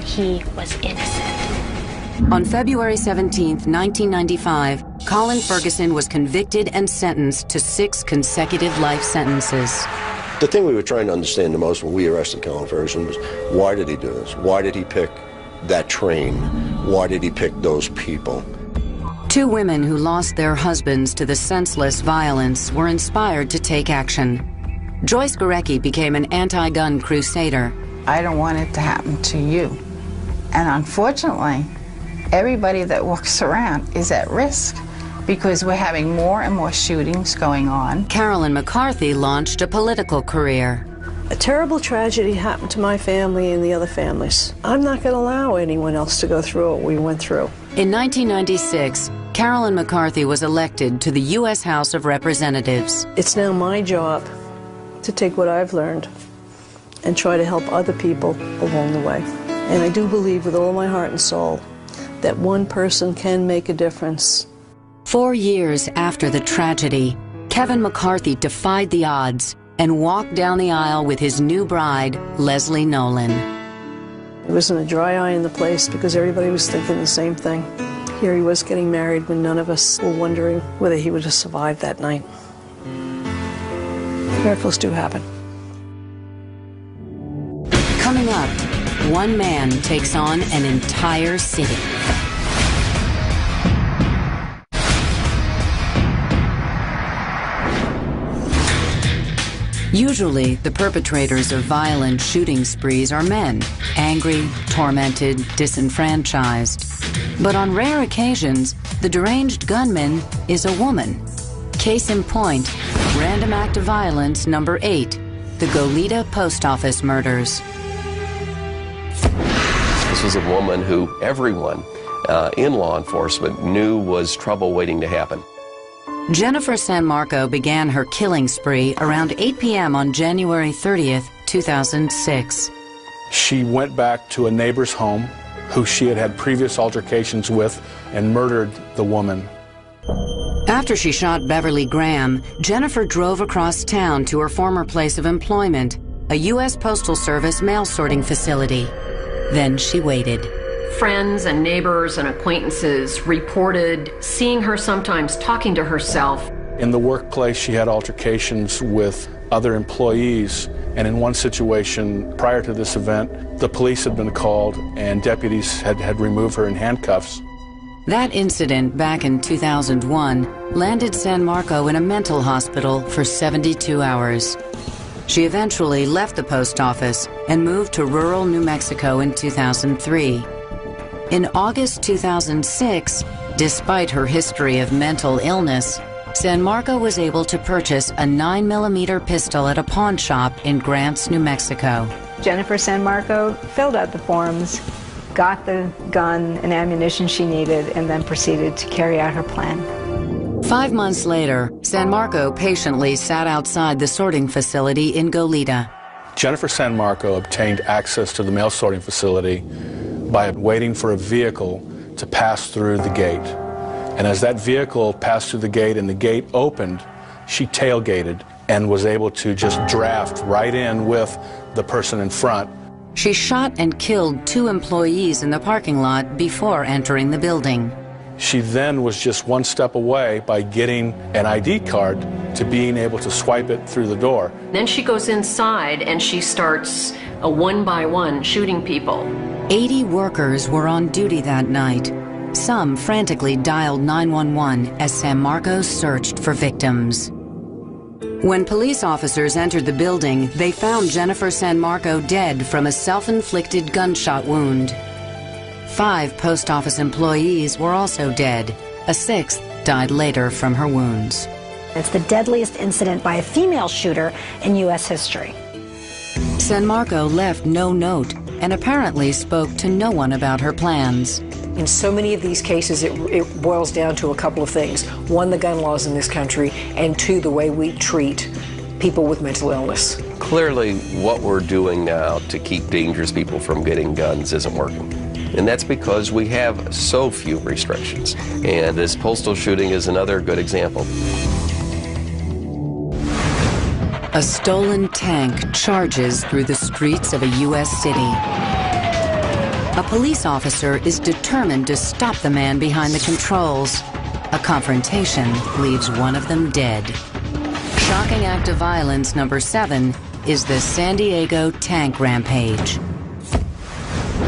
he was innocent. On February 17, 1995, Colin Ferguson was convicted and sentenced to 6 consecutive life sentences. The thing we were trying to understand the most when we arrested Colin Ferguson was, why did he do this? Why did he pick that train? Why did he pick those people? 2 women who lost their husbands to the senseless violence were inspired to take action. Joyce Gorecki became an anti-gun crusader. I don't want it to happen to you. And unfortunately, everybody that walks around is at risk because we're having more and more shootings going on. Carolyn McCarthy launched a political career. A terrible tragedy happened to my family and the other families. I'm not going to allow anyone else to go through what we went through. In 1996, Carolyn McCarthy was elected to the U.S. House of Representatives. It's now my job to take what I've learned and try to help other people along the way. And I do believe with all my heart and soul that one person can make a difference. 4 years after the tragedy, Kevin McCarthy defied the odds and walked down the aisle with his new bride, Leslie Nolan. There wasn't a dry eye in the place because everybody was thinking the same thing. Here he was getting married when none of us were wondering whether he would have survived that night. Miracles do happen. Coming up, one man takes on an entire city. Usually, the perpetrators of violent shooting sprees are men, angry, tormented, disenfranchised. But on rare occasions, the deranged gunman is a woman. Case in point, Random Act of Violence number 8, the Goleta Post Office murders. This was a woman who everyone in law enforcement knew was trouble waiting to happen. Jennifer San Marco began her killing spree around 8 p.m. on January 30th, 2006. She went back to a neighbor's home who she had had previous altercations with and murdered the woman. After she shot Beverly Graham, Jennifer drove across town to her former place of employment, a U.S. Postal Service mail sorting facility. Then she waited. Friends and neighbors and acquaintances reported seeing her sometimes talking to herself. In the workplace, she had altercations with other employees, and in one situation prior to this event, the police had been called and deputies had removed her in handcuffs. That incident back in 2001 landed San Marco in a mental hospital for 72 hours. She eventually left the post office and moved to rural New Mexico in 2003. In August 2006, despite her history of mental illness, San Marco was able to purchase a 9mm pistol at a pawn shop in Grants, New Mexico. Jennifer San Marco filled out the forms, got the gun and ammunition she needed, and then proceeded to carry out her plan. 5 months later, San Marco patiently sat outside the sorting facility in Goleta. Jennifer San Marco obtained access to the mail sorting facility by waiting for a vehicle to pass through the gate. And as that vehicle passed through the gate and the gate opened, she tailgated and was able to just draft right in with the person in front. She shot and killed 2 employees in the parking lot before entering the building. She then was just one step away by getting an ID card to being able to swipe it through the door. Then she goes inside and she starts a one-by-one shooting people. 80 workers were on duty that night. Some frantically dialed 911 as San Marco searched for victims. When police officers entered the building, they found Jennifer San Marco dead from a self-inflicted gunshot wound. 5 post office employees were also dead. A 6th died later from her wounds. It's the deadliest incident by a female shooter in U.S. history. San Marco left no note and apparently spoke to no one about her plans. In so many of these cases, it boils down to a couple of things. 1, the gun laws in this country, and 2, the way we treat people with mental illness. Clearly, what we're doing now to keep dangerous people from getting guns isn't working. And that's because we have so few restrictions. And this postal shooting is another good example. A stolen tank charges through the streets of a U.S. city. A police officer is determined to stop the man behind the controls. A confrontation leaves one of them dead. Shocking act of violence number 7 is the San Diego tank rampage.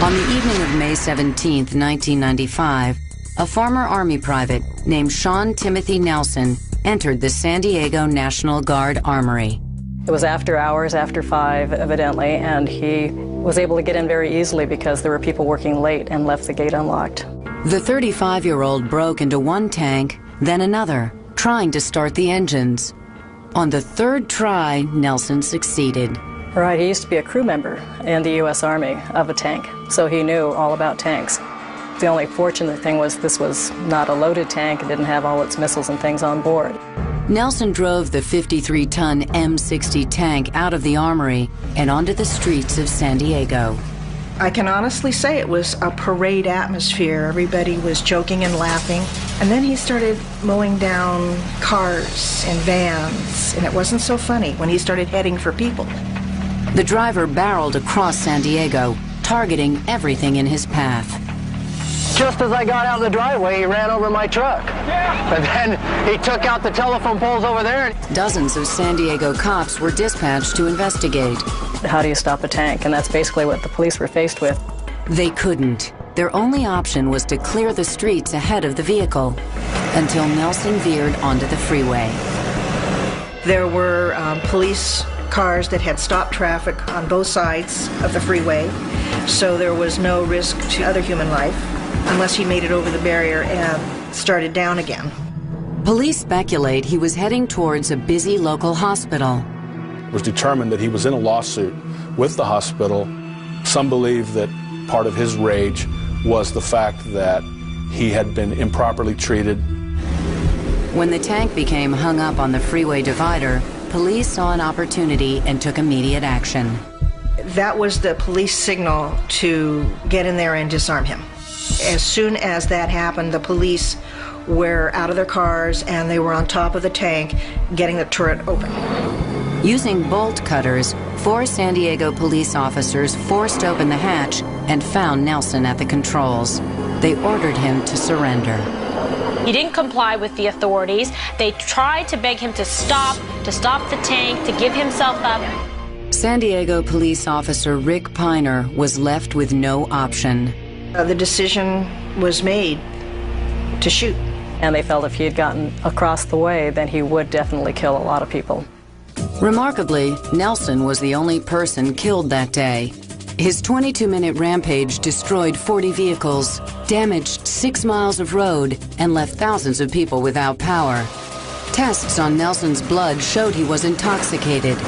On the evening of May 17, 1995, a former Army private named Sean Timothy Nelson entered the San Diego National Guard Armory. It was after hours, after 5, evidently, and he was able to get in very easily because there were people working late and left the gate unlocked. The 35-year-old broke into one tank, then another, trying to start the engines. On the 3rd try, Nelson succeeded. Right, he used to be a crew member in the U.S. Army of a tank, so he knew all about tanks. The only fortunate thing was this was not a loaded tank. It didn't have all its missiles and things on board. Nelson drove the 53-ton M60 tank out of the armory and onto the streets of San Diego. I can honestly say it was a parade atmosphere. Everybody was joking and laughing. And then he started mowing down cars and vans, and it wasn't so funny when he started heading for people. The driver barreled across San Diego, targeting everything in his path. Just as I got out of the driveway, he ran over my truck. Yeah. And then he took out the telephone poles over there. Dozens of San Diego cops were dispatched to investigate. How do you stop a tank? And that's basically what the police were faced with. They couldn't. Their only option was to clear the streets ahead of the vehicle until Nelson veered onto the freeway. There were police cars that had stopped traffic on both sides of the freeway, so there was no risk to other human life unless he made it over the barrier and started down again. Police speculate he was heading towards a busy local hospital. It was determined that he was in a lawsuit with the hospital. Some believe that part of his rage was the fact that he had been improperly treated. When the tank became hung up on the freeway divider, police saw an opportunity and took immediate action. That was the police signal to get in there and disarm him. As soon as that happened, the police were out of their cars and they were on top of the tank getting the turret open. Using bolt cutters, 4 San Diego police officers forced open the hatch and found Nelson at the controls. They ordered him to surrender. He didn't comply with the authorities. They tried to beg him to stop the tank, to give himself up. San Diego police officer Rick Piner was left with no option. The decision was made to shoot. And they felt if he had gotten across the way, then he would definitely kill a lot of people. Remarkably, Nelson was the only person killed that day. His 22-minute rampage destroyed 40 vehicles, damaged 6 miles of road, and left thousands of people without power. Tests on Nelson's blood showed he was intoxicated.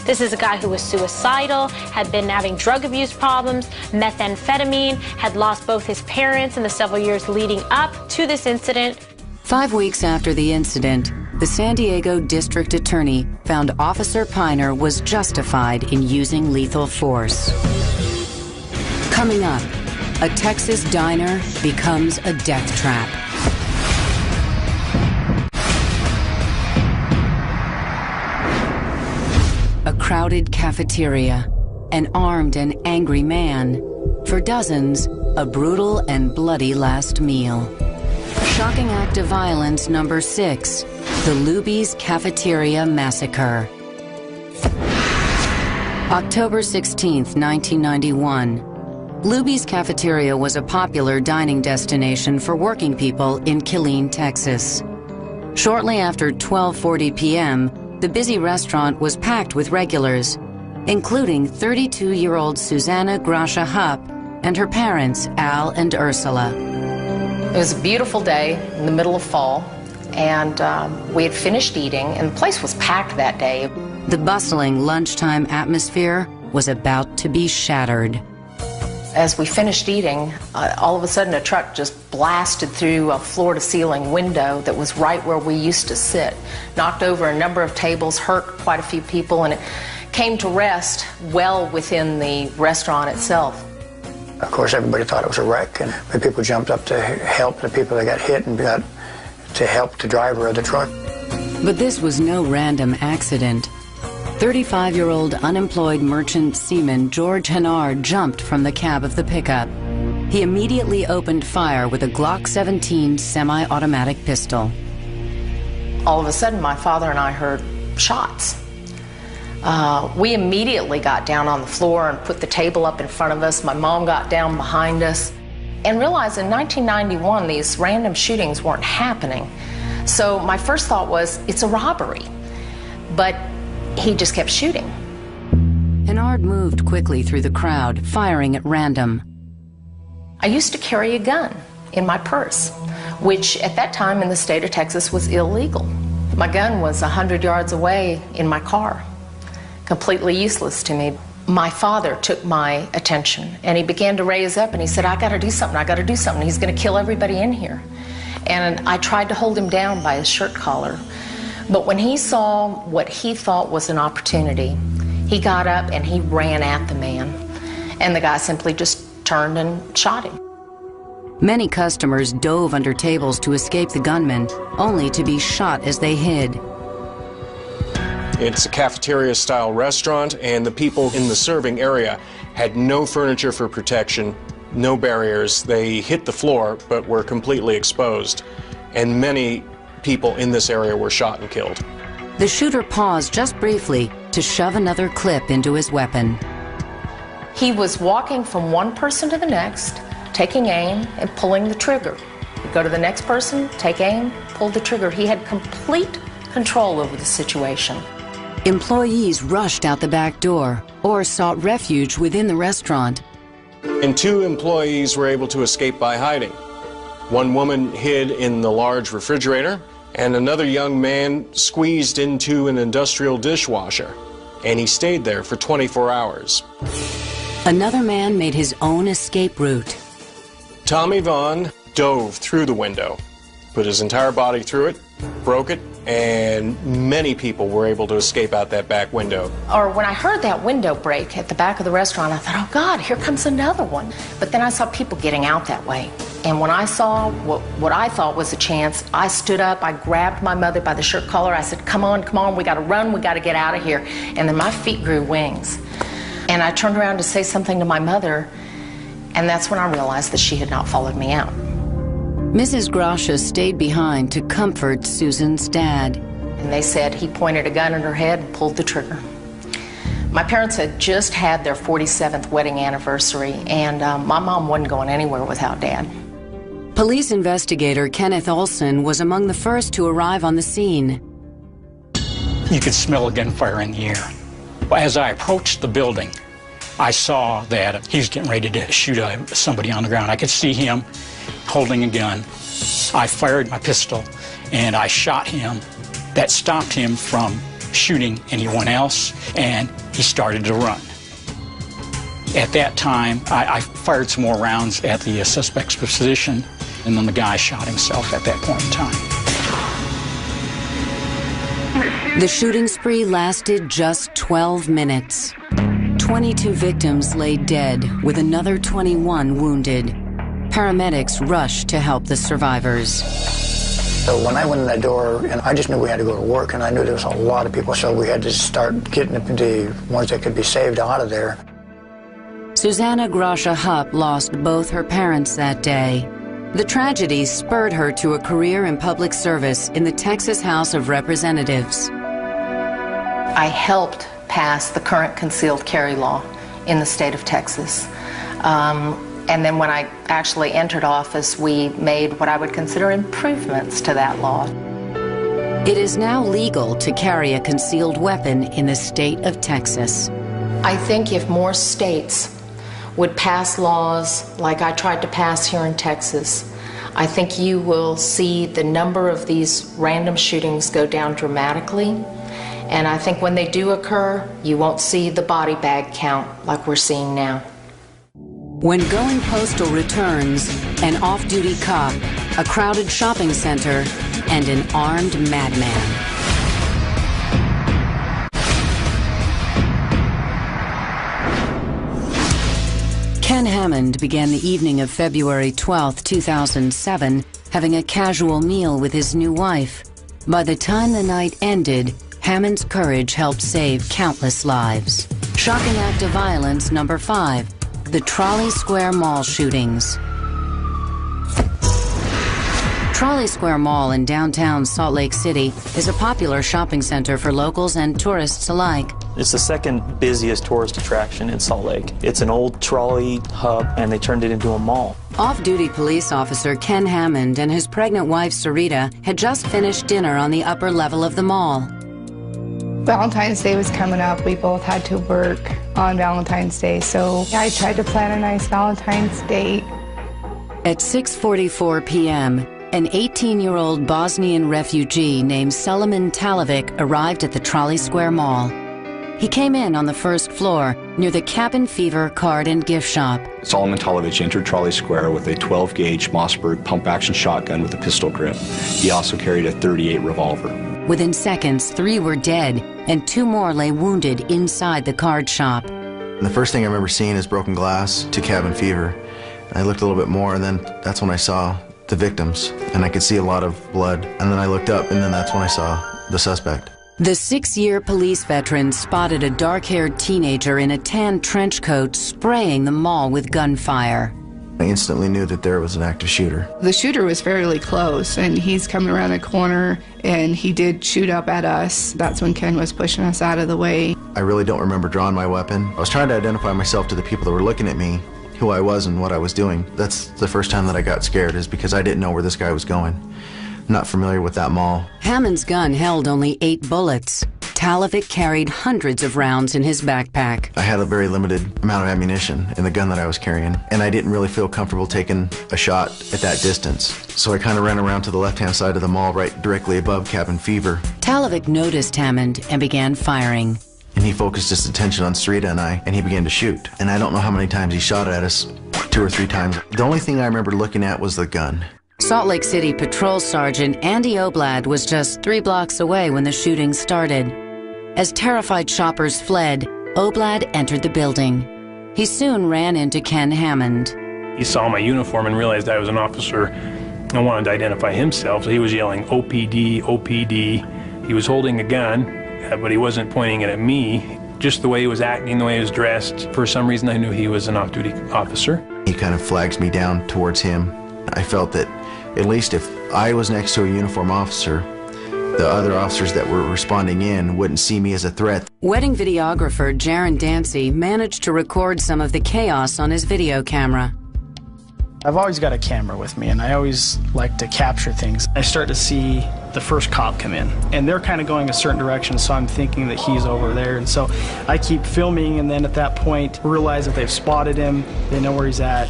This is a guy who was suicidal, had been having drug abuse problems, methamphetamine, had lost both his parents in the several years leading up to this incident. 5 weeks after the incident, the San Diego District Attorney found Officer Piner was justified in using lethal force. Coming up, a Texas diner becomes a death trap. A crowded cafeteria, an armed and angry man. For dozens, a brutal and bloody last meal. Shocking act of violence number 6, the Luby's Cafeteria Massacre. October 16th, 1991. Luby's Cafeteria was a popular dining destination for working people in Killeen, Texas. Shortly after 12:40 p.m., the busy restaurant was packed with regulars, including 32-year-old Susanna Gracia Hupp and her parents, Al and Ursula. It was a beautiful day in the middle of fall, and we had finished eating, and the place was packed that day. The bustling lunchtime atmosphere was about to be shattered. As we finished eating, all of a sudden a truck just blasted through a floor-to-ceiling window that was right where we used to sit, knocked over a number of tables, hurt quite a few people, and it came to rest well within the restaurant itself. Of course, everybody thought it was a wreck, and the people jumped up to help the people that got hit and got to help the driver of the truck. But this was no random accident. 35-year-old unemployed merchant seaman George Hennard jumped from the cab of the pickup. He immediately opened fire with a Glock 17 semi-automatic pistol. All of a sudden, my father and I heard shots. We immediately got down on the floor and put the table up in front of us. My mom got down behind us and realized in 1991 these random shootings weren't happening. So my first thought was, it's a robbery. But he just kept shooting. Hennard moved quickly through the crowd, firing at random. I used to carry a gun in my purse, which at that time in the state of Texas was illegal. My gun was 100 yards away in my car, completely useless to me. My father took my attention, and he began to raise up, and he said, I gotta do something, I gotta do something. He's gonna kill everybody in here. And I tried to hold him down by his shirt collar. But when he saw what he thought was an opportunity, he got up and he ran at the man. And the guy simply just turned and shot him. Many customers dove under tables to escape the gunman, only to be shot as they hid. It's a cafeteria-style restaurant, and the people in the serving area had no furniture for protection, no barriers. They hit the floor, but were completely exposed. And many people in this area were shot and killed. The shooter paused just briefly to shove another clip into his weapon. He was walking from one person to the next, taking aim and pulling the trigger. He'd go to the next person, take aim, pull the trigger. He had complete control over the situation. Employees rushed out the back door or sought refuge within the restaurant. And 2 employees were able to escape by hiding. One woman hid in the large refrigerator, and another young man squeezed into an industrial dishwasher, and he stayed there for 24 hours. Another man made his own escape route. Tommy Vaughn dove through the window, put his entire body through it, broke it, and many people were able to escape out that back window. Or when I heard that window break at the back of the restaurant, I thought, oh God, here comes another one. But then I saw people getting out that way. And when I saw what I thought was a chance, I stood up, I grabbed my mother by the shirt collar, I said, come on, we gotta run, we gotta get out of here. And then my feet grew wings. And I turned around to say something to my mother, and that's when I realized that she had not followed me out. Mrs. Grasha stayed behind to comfort Susan's dad. And they said he pointed a gun at her head and pulled the trigger. My parents had just had their 47th wedding anniversary, and my mom wasn't going anywhere without Dad. Police investigator Kenneth Olson was among the first to arrive on the scene. You could smell a gunfire in the air. As I approached the building, I saw that he was getting ready to shoot somebody on the ground. I could see him holding a gun. I fired my pistol, and I shot him. That stopped him from shooting anyone else, and he started to run. At that time, I fired some more rounds at the suspect's position, and then the guy shot himself at that point in time. The shooting spree lasted just 12 minutes. 22 victims lay dead, with another 21 wounded. Paramedics rushed to help the survivors. So when I went in that door, and I just knew we had to go to work, and I knew there was a lot of people, so we had to start getting the ones that could be saved out of there. Susanna Grasha Hupp lost both her parents that day. The tragedy spurred her to a career in public service in the Texas House of Representatives. I helped pass the current concealed carry law in the state of Texas. And then when I actually entered office, we made what I would consider improvements to that law. It is now legal to carry a concealed weapon in the state of Texas. I think if more states would pass laws like I tried to pass here in Texas, I think you will see the number of these random shootings go down dramatically. And I think when they do occur, you won't see the body bag count like we're seeing now. When going postal returns, an off-duty cop, a crowded shopping center, and an armed madman. Ken Hammond began the evening of February 12, 2007, having a casual meal with his new wife. By the time the night ended, Hammond's courage helped save countless lives. Shocking act of violence number 5. The Trolley Square Mall shootings. Trolley Square Mall in downtown Salt Lake City is a popular shopping center for locals and tourists alike. It's the second busiest tourist attraction in Salt Lake. It's an old trolley hub, and they turned it into a mall. Off-duty police officer Ken Hammond and his pregnant wife Sarita had just finished dinner on the upper level of the mall. Valentine's Day was coming up. We both had to work on Valentine's Day, so I tried to plan a nice Valentine's date. At 6:44 p.m., an 18-year-old Bosnian refugee named Selamun Talovic arrived at the Trolley Square Mall. He came in on the first floor near the Cabin Fever card and gift shop. Selamun Talovic entered Trolley Square with a 12-gauge Mossberg pump-action shotgun with a pistol grip. He also carried a .38 revolver. Within seconds, 3 were dead, and 2 more lay wounded inside the card shop. The first thing I remember seeing is broken glass to Cabin Fever. I looked a little bit more, and then that's when I saw the victims, and I could see a lot of blood. And then I looked up, and then that's when I saw the suspect. The 6-year police veteran spotted a dark-haired teenager in a tan trench coat spraying the mall with gunfire. I instantly knew that there was an active shooter. The shooter was fairly close, and he's coming around the corner, and he did shoot up at us. That's when Ken was pushing us out of the way. I really don't remember drawing my weapon. I was trying to identify myself to the people that were looking at me, who I was and what I was doing. That's the first time that I got scared, is because I didn't know where this guy was going. I'm not familiar with that mall. Hammond's gun held only 8 bullets. Talovic carried hundreds of rounds in his backpack. I had a very limited amount of ammunition in the gun that I was carrying, and I didn't really feel comfortable taking a shot at that distance. So I kind of ran around to the left-hand side of the mall, right directly above Cabin Fever. Talovic noticed Hammond and began firing. And he focused his attention on Sarita and I, and he began to shoot. And I don't know how many times he shot at us, 2 or 3 times. The only thing I remember looking at was the gun. Salt Lake City Patrol Sergeant Andy Oblad was just 3 blocks away when the shooting started. As terrified shoppers fled, Oblad entered the building. He soon ran into Ken Hammond. He saw my uniform and realized I was an officer and wanted to identify himself, so he was yelling, "OPD, OPD." He was holding a gun, but he wasn't pointing it at me. Just the way he was acting, the way he was dressed, for some reason I knew he was an off-duty officer. He kind of flags me down towards him. I felt that at least if I was next to a uniformed officer, the other officers that were responding in wouldn't see me as a threat. Wedding videographer Jaron Dancy managed to record some of the chaos on his video camera. I've always got a camera with me, and I always like to capture things. I start to see the first cop come in, and they're kind of going a certain direction, so I'm thinking that he's over there. And so I keep filming, and then at that point, realize that they've spotted him, they know where he's at.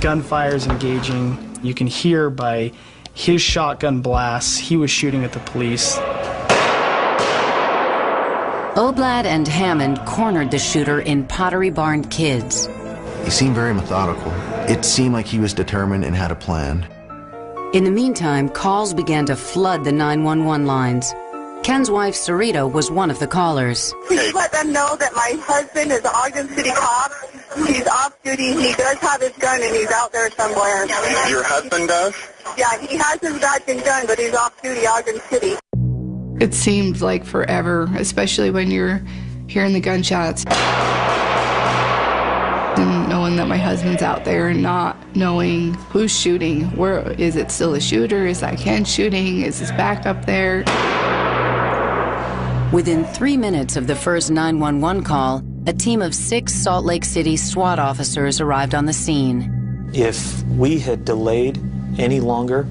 Gunfire's engaging. You can hear by his shotgun blasts, he was shooting at the police. Oblad and Hammond cornered the shooter in Pottery Barn Kids. He seemed very methodical. It seemed like he was determined and had a plan. In the meantime, calls began to flood the 911 lines. Ken's wife, Sarita, was one of the callers. Please let them know that my husband is an Ogden City cop. He's off duty. He does have his gun, and he's out there somewhere. Your husband does? Yeah, he has his badge and gun, but he's off duty, Ogden City. It seemed like forever, especially when you're hearing the gunshots. And knowing that my husband's out there and not knowing who's shooting. Where is it still a shooter? Is that Ken shooting? Is his back up there? Within 3 minutes of the first 911 call, a team of 6 Salt Lake City SWAT officers arrived on the scene. If we had delayed any longer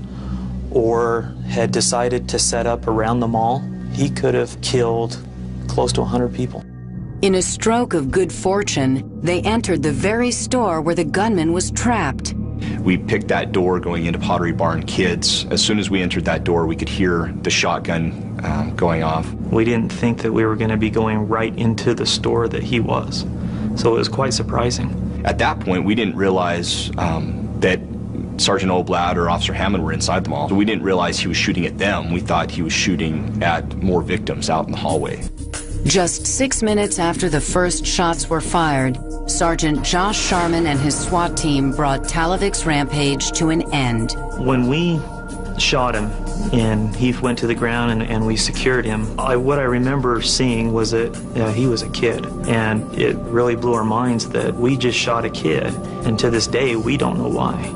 or had decided to set up around the mall, he could have killed close to 100 people. In a stroke of good fortune, they entered the very store where the gunman was trapped. We picked that door going into Pottery Barn Kids. As soon as we entered that door, we could hear the shotgun going off. We didn't think that we were going to be going right into the store that he was. So it was quite surprising. At that point, we didn't realize that Sergeant Oblad or Officer Hammond were inside the mall. So we didn't realize he was shooting at them. We thought he was shooting at more victims out in the hallway. Just 6 minutes after the first shots were fired, Sergeant Josh Sharman and his SWAT team brought Talavik's rampage to an end. When we shot him and he went to the ground and we secured him, what I remember seeing was that he was a kid. And it really blew our minds that we just shot a kid. And to this day, we don't know why.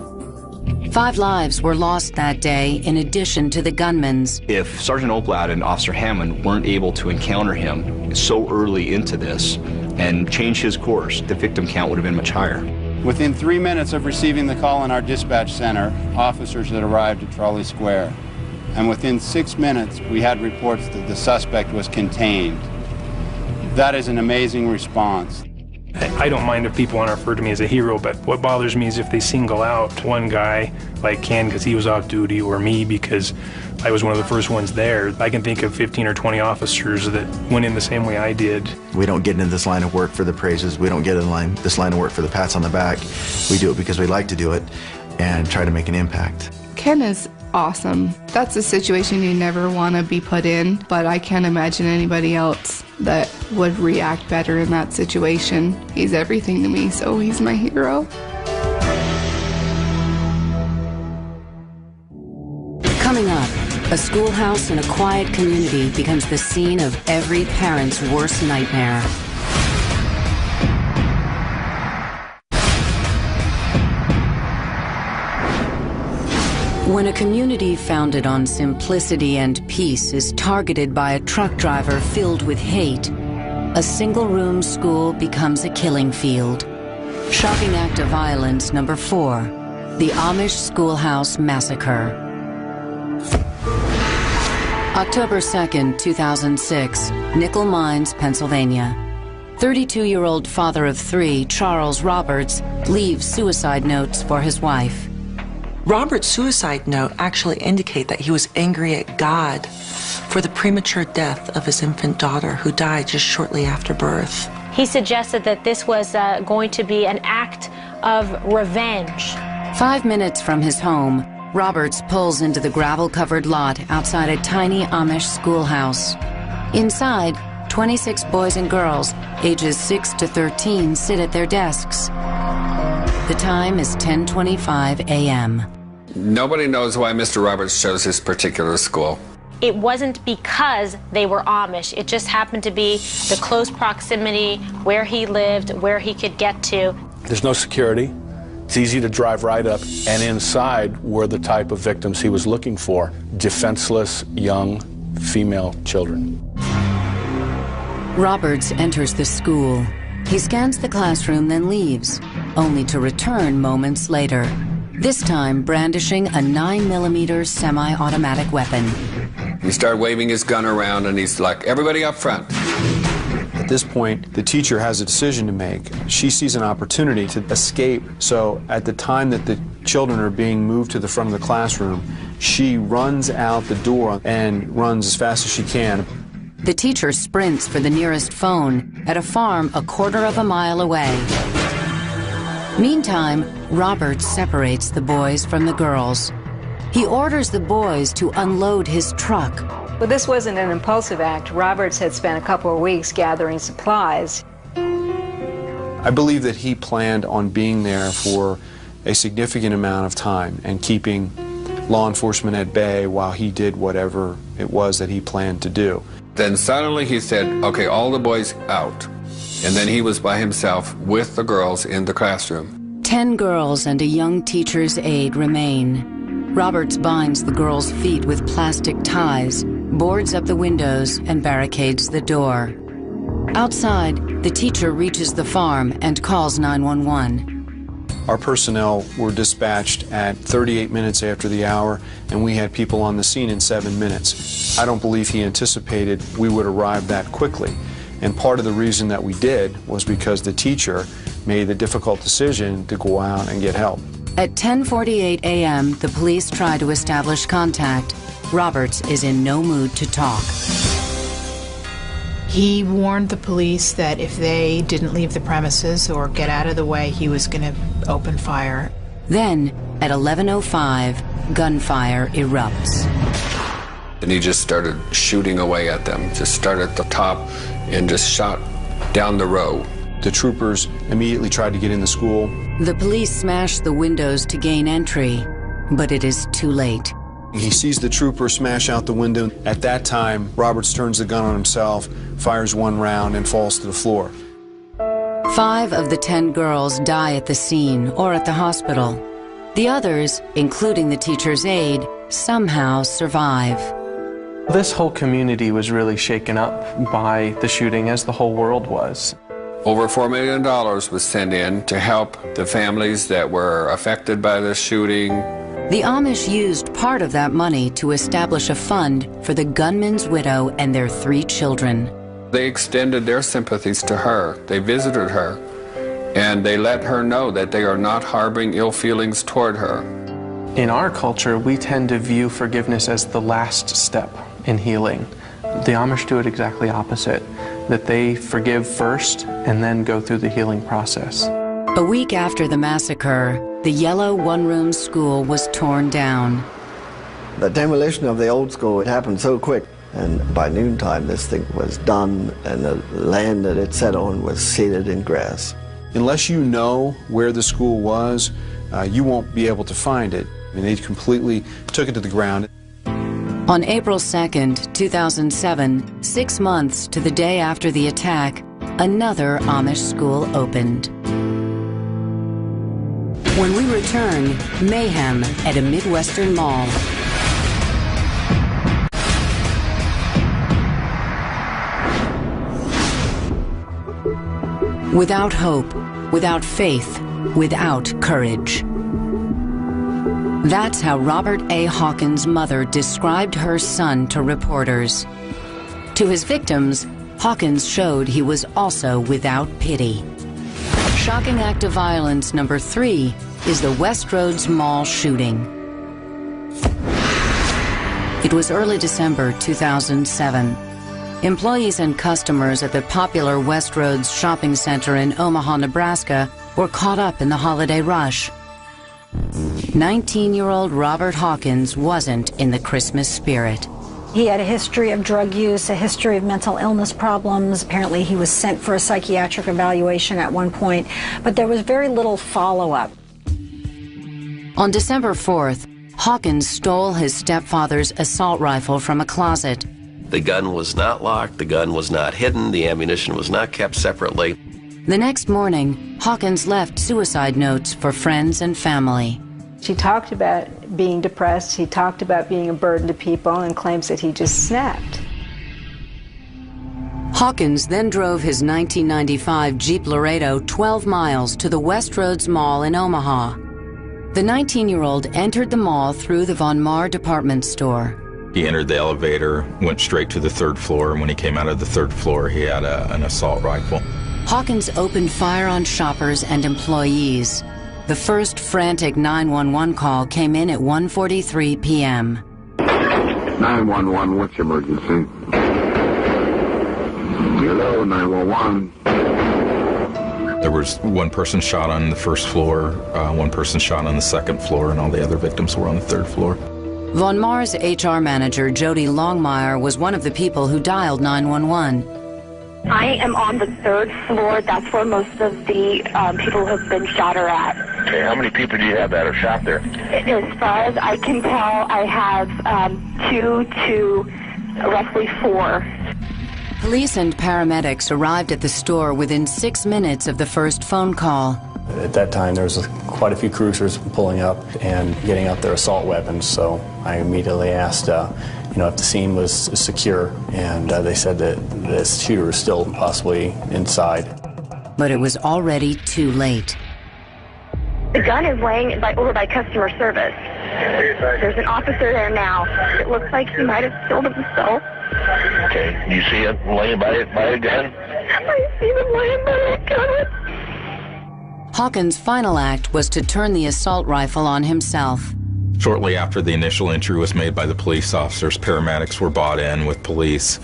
5 lives were lost that day, in addition to the gunman's. If Sergeant Oblad and Officer Hammond weren't able to encounter him so early into this and change his course, the victim count would have been much higher. Within 3 minutes of receiving the call in our dispatch center, officers had arrived at Trolley Square. And within 6 minutes, we had reports that the suspect was contained. That is an amazing response. I don't mind if people want to refer to me as a hero, but what bothers me is if they single out one guy like Ken because he was off duty, or me because I was one of the first ones there. I can think of 15 or 20 officers that went in the same way I did. We don't get into this line of work for the praises. We don't get in this line of work for the pats on the back. We do it because we like to do it and try to make an impact. Ken is awesome. That's a situation you never want to be put in, but I can't imagine anybody else that would react better in that situation. He's everything to me, so he's my hero. Coming up, a schoolhouse in a quiet community becomes the scene of every parent's worst nightmare. When a community founded on simplicity and peace is targeted by a truck driver filled with hate, a single-room school becomes a killing field. Shocking act of violence number 4, the Amish Schoolhouse Massacre. October 2nd, 2006, Nickel Mines, Pennsylvania. 32-year-old father of 3, Charles Roberts, leaves suicide notes for his wife. Robert's suicide note actually indicated that he was angry at God for the premature death of his infant daughter, who died just shortly after birth. He suggested that this was going to be an act of revenge. 5 minutes from his home, Roberts pulls into the gravel-covered lot outside a tiny Amish schoolhouse. Inside, 26 boys and girls, ages 6 to 13, sit at their desks. The time is 10:25 a.m. Nobody knows why Mr. Roberts chose this particular school. It wasn't because they were Amish. It just happened to be the close proximity, where he lived, where he could get to. There's no security. It's easy to drive right up, and inside were the type of victims he was looking for: defenseless, young, female children. Roberts enters the school. He scans the classroom, then leaves, only to return moments later, this time brandishing a 9mm semi-automatic weapon. He started waving his gun around, and he's like, "Everybody up front." At this point, the teacher has a decision to make. She sees an opportunity to escape. So at the time that the children are being moved to the front of the classroom, she runs out the door and runs as fast as she can. The teacher sprints for the nearest phone at a farm a quarter of a mile away. Meantime, Roberts separates the boys from the girls. He orders the boys to unload his truck. But this wasn't an impulsive act. Roberts had spent a couple of weeks gathering supplies. I believe that he planned on being there for a significant amount of time and keeping law enforcement at bay while he did whatever it was that he planned to do. Then suddenly he said, "Okay, all the boys out." And then he was by himself with the girls in the classroom. 10 girls and a young teacher's aide remain. Roberts binds the girls' feet with plastic ties, boards up the windows, and barricades the door. Outside, the teacher reaches the farm and calls 911. Our personnel were dispatched at 38 minutes after the hour, and we had people on the scene in 7 minutes. I don't believe he anticipated we would arrive that quickly. And part of the reason that we did was because the teacher made the difficult decision to go out and get help. At 10:48 a.m., the police try to establish contact. Roberts is in no mood to talk. He warned the police that if they didn't leave the premises or get out of the way, he was going to open fire. Then, at 11:05, gunfire erupts. And he just started shooting away at them, just started at the top and just shot down the row. The troopers immediately tried to get in the school. The police smash the windows to gain entry, but it is too late. He sees the trooper smash out the window. At that time, Roberts turns the gun on himself, fires one round, and falls to the floor. 5 of the 10 girls die at the scene or at the hospital. The others, including the teacher's aide, somehow survive. This whole community was really shaken up by the shooting, as the whole world was. Over $4 million was sent in to help the families that were affected by this shooting. The Amish used part of that money to establish a fund for the gunman's widow and their 3 children. They extended their sympathies to her. They visited her, and they let her know that they are not harboring ill feelings toward her. In our culture, we tend to view forgiveness as the last step in healing. The Amish do it exactly opposite, that they forgive first and then go through the healing process. A week after the massacre, the yellow one-room school was torn down. The demolition of the old school, it happened so quick. And by noontime, this thing was done, and the land that it sat on was seeded in grass. Unless you know where the school was, you won't be able to find it. I mean, they completely took it to the ground. On April 2nd, 2007, 6 months to the day after the attack, another Amish school opened. When we return, mayhem at a Midwestern mall. Without hope, without faith, without courage. That's how Robert A. Hawkins' mother described her son to reporters. To his victims, Hawkins showed he was also without pity. Shocking act of violence number 3 is the Westroads Mall shooting. It was early December 2007. Employees and customers at the popular Westroads shopping center in Omaha, Nebraska were caught up in the holiday rush. 19-year-old Robert Hawkins wasn't in the Christmas spirit. He had a history of drug use, a history of mental illness problems. Apparently he was sent for a psychiatric evaluation at one point, but there was very little follow-up. On December 4th, Hawkins stole his stepfather's assault rifle from a closet. The gun was not locked, the gun was not hidden, the ammunition was not kept separately. The next morning, Hawkins left suicide notes for friends and family. She talked about being depressed, he talked about being a burden to people, and claims that he just snapped. Hawkins then drove his 1995 Jeep Laredo 12 miles to the Westroads Mall in Omaha. The 19-year-old entered the mall through the Von Maur department store. He entered the elevator, went straight to the 3rd floor, and when he came out of the 3rd floor, he had an assault rifle. Hawkins opened fire on shoppers and employees. The first frantic 911 call came in at 1:43 p.m. 911, what's your emergency? Hello, 911. There was one person shot on the 1st floor, one person shot on the 2nd floor, and all the other victims were on the 3rd floor. Von Maur's HR manager, Jody Longmire, was one of the people who dialed 911. I am on the 3rd floor. That's where most of the people who have been shot are at. Okay, how many people do you have that are shot there? As far as I can tell, I have 2 to roughly 4. Police and paramedics arrived at the store within 6 minutes of the first phone call. At that time, there was quite a few cruisers pulling up and getting out their assault weapons, so I immediately asked if the scene was secure, and they said that the shooter was still possibly inside. But it was already too late. The gun is laying over by customer service. There's an officer there now. It looks like he might have killed himself. Okay, you see it laying by a gun? I see him laying by a gun. Hawkins' final act was to turn the assault rifle on himself. Shortly after the initial entry was made by the police officers, paramedics were brought in with police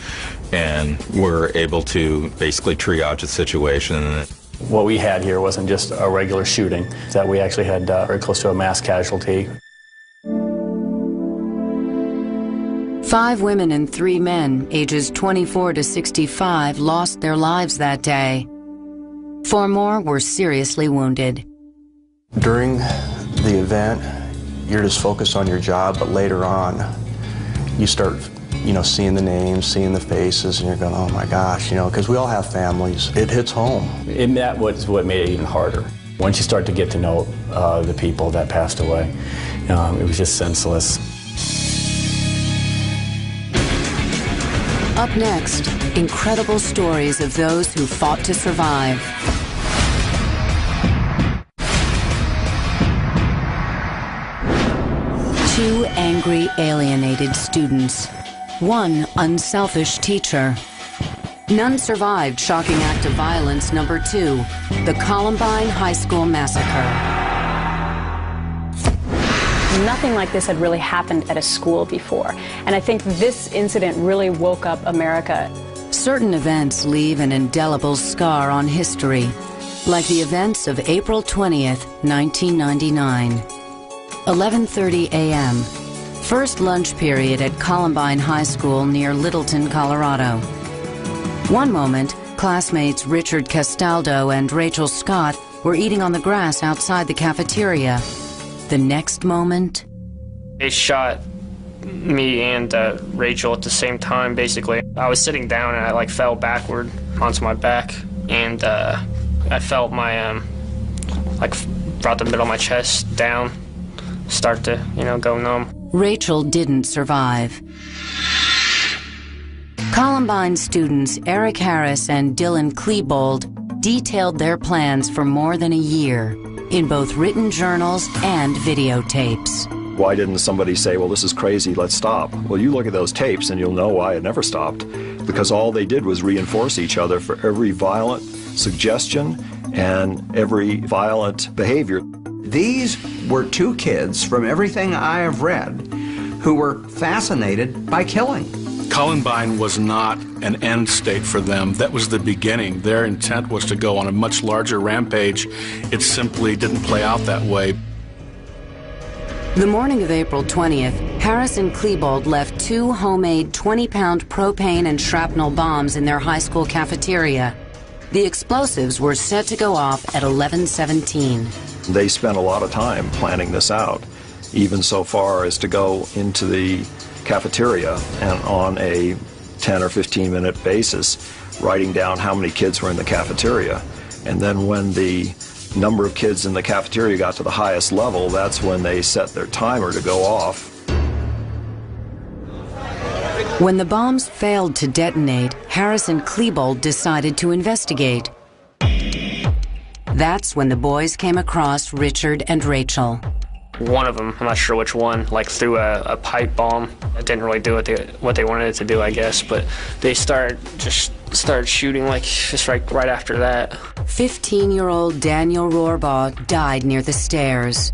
and were able to basically triage the situation. What we had here wasn't just a regular shooting, that we actually had very close to a mass casualty. 5 women and 3 men, ages 24 to 65, lost their lives that day. 4 more were seriously wounded. During the event, you're just focused on your job, but later on, you start, seeing the names, seeing the faces, and you're going, oh my gosh, because we all have families. It hits home. And that was what made it even harder. Once you start to get to know the people that passed away, it was just senseless. Up next, incredible stories of those who fought to survive. Two angry, alienated students. One unselfish teacher. None survived shocking act of violence number 2, the Columbine High School Massacre. Nothing like this had really happened at a school before, and I think this incident really woke up America. Certain events leave an indelible scar on history, like the events of April 20th, 1999. 11:30 a.m. First lunch period at Columbine High School near Littleton, Colorado. One moment, classmates Richard Castaldo and Rachel Scott were eating on the grass outside the cafeteria. The next moment... They shot me and Rachel at the same time, basically. I was sitting down and I fell backward onto my back, and I felt my, brought the middle of my chest down, start to, go numb. Rachel didn't survive. Columbine students Eric Harris and Dylan Klebold detailed their plans for more than a year in both written journals and videotapes. Why didn't somebody say, well, this is crazy, let's stop? Well, you look at those tapes and you'll know why it never stopped. Because all they did was reinforce each other for every violent suggestion and every violent behavior. These were 2 kids, from everything I have read, who were fascinated by killing. Columbine was not an end state for them. That was the beginning. Their intent was to go on a much larger rampage. It simply didn't play out that way. The morning of April 20th, Harris and Klebold left 2 homemade 20-pound propane and shrapnel bombs in their high school cafeteria. The explosives were set to go off at 11:17. They spent a lot of time planning this out, even so far as to go into the cafeteria and on a 10 or 15 minute basis writing down how many kids were in the cafeteria. And then when the number of kids in the cafeteria got to the highest level, that's when they set their timer to go off. When the bombs failed to detonate, Harris and Klebold decided to investigate. That's when the boys came across Richard and Rachel. One of them, I'm not sure which one, like threw a pipe bomb. It didn't really do what they wanted it to do, I guess, but they started shooting just right after that. 15-year-old Daniel Rohrbaugh died near the stairs.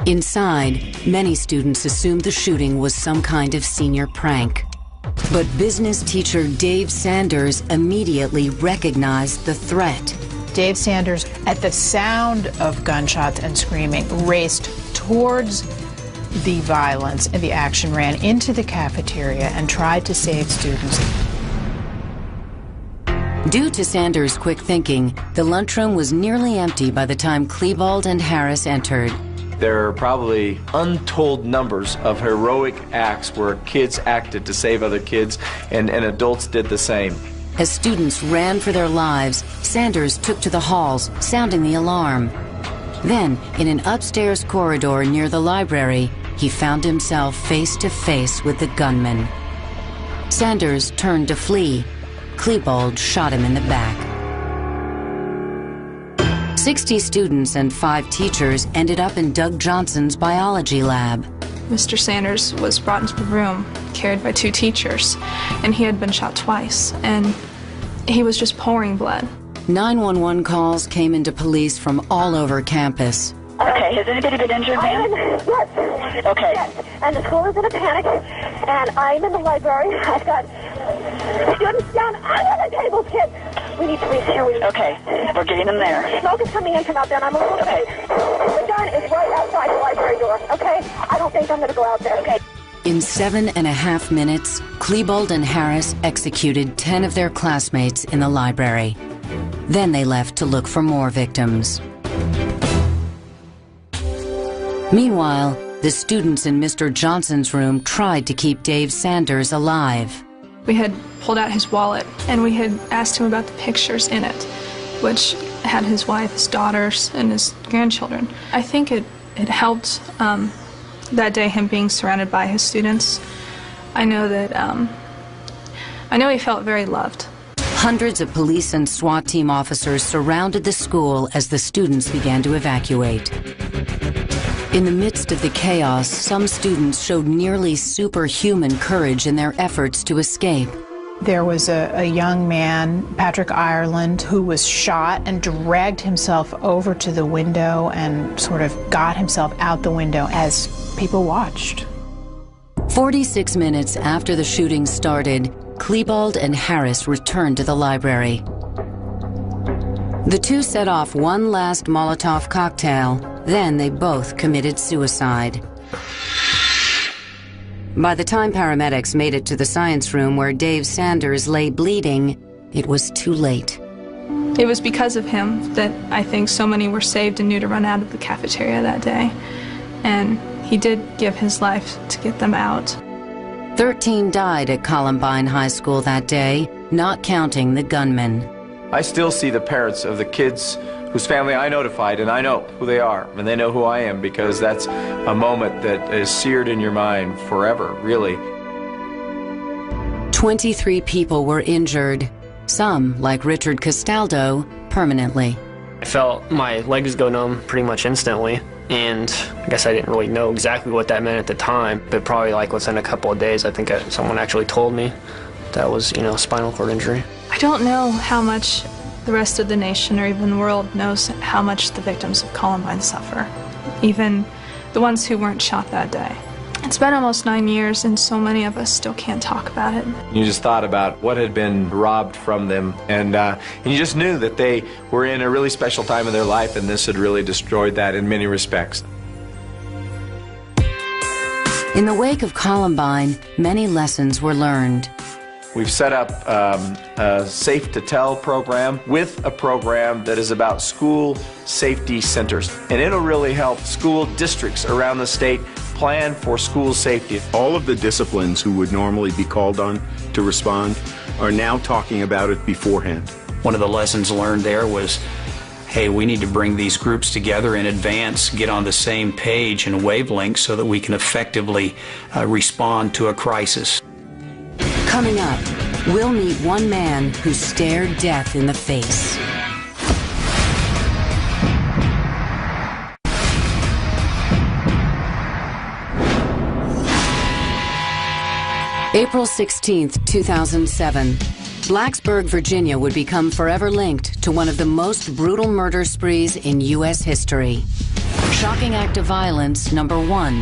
Inside, many students assumed the shooting was some kind of senior prank. But business teacher Dave Sanders immediately recognized the threat. Dave Sanders, at the sound of gunshots and screaming, raced towards the violence and the action, ran into the cafeteria and tried to save students. Due to Sanders' quick thinking, the lunchroom was nearly empty by the time Klebold and Harris entered. There are probably untold numbers of heroic acts where kids acted to save other kids, and adults did the same. As students ran for their lives, Sanders took to the halls, sounding the alarm. Then, in an upstairs corridor near the library, he found himself face to face with the gunman. Sanders turned to flee. Klebold shot him in the back. 60 students and 5 teachers ended up in Doug Johnson's biology lab. Mr. Sanders was brought into the room, carried by 2 teachers, and he had been shot twice, and he was just pouring blood. 911 calls came into police from all over campus. Okay, has anybody been injured, ma'am? Yes. Okay. Yes. And the school is in a panic, and I'm in the library. I've got students down under the table, kids. We need police here. Okay, we're getting them there. Smoke is coming in from out there, and I'm a little okay. The gun is right outside the library door, okay? I don't think I'm going to go out there, okay? In 7.5 minutes, Klebold and Harris executed 10 of their classmates in the library. Then they left to look for more victims. Meanwhile, the students in Mr. Johnson's room tried to keep Dave Sanders alive. We had pulled out his wallet, and we had asked him about the pictures in it, which had his wife, his daughters, and his grandchildren. I think it helped that day, him being surrounded by his students. I know that, I know he felt very loved. Hundreds of police and SWAT team officers surrounded the school as the students began to evacuate. In the midst of the chaos, some students showed nearly superhuman courage in their efforts to escape. There was a young man, Patrick Ireland, who was shot and dragged himself over to the window and sort of got himself out the window as people watched. 46 minutes after the shooting started, Klebold and Harris returned to the library. The two set off one last Molotov cocktail, then they both committed suicide. By the time paramedics made it to the science room where Dave Sanders lay bleeding, it was too late. It was because of him that I think so many were saved and knew to run out of the cafeteria that day. And he did give his life to get them out. 13 died at Columbine High School that day, not counting the gunman. I still see the parents of the kids whose family I notified, and I know who they are, and they know who I am, because that's a moment that is seared in your mind forever, really. 23 people were injured, some, like Richard Castaldo, permanently. I felt my legs go numb pretty much instantly, and I guess I didn't really know exactly what that meant at the time, but probably like within a couple of days, I think someone actually told me that was, spinal cord injury. I don't know how much the rest of the nation or even the world knows how much the victims of Columbine suffer, even the ones who weren't shot that day. It's been almost 9 years, and so many of us still can't talk about it. You just thought about what had been robbed from them, and you just knew that they were in a really special time of their life, and this had really destroyed that in many respects. In the wake of Columbine, many lessons were learned. We've set up a Safe to Tell program with a program that is about school safety centers. And it'll really help school districts around the state plan for school safety. All of the disciplines who would normally be called on to respond are now talking about it beforehand. One of the lessons learned there was, hey, we need to bring these groups together in advance, get on the same page and wavelength so that we can effectively respond to a crisis. Coming up, we'll meet one man who stared death in the face. April 16th, 2007. Blacksburg, Virginia would become forever linked to one of the most brutal murder sprees in U.S. history. Shocking act of violence number 1,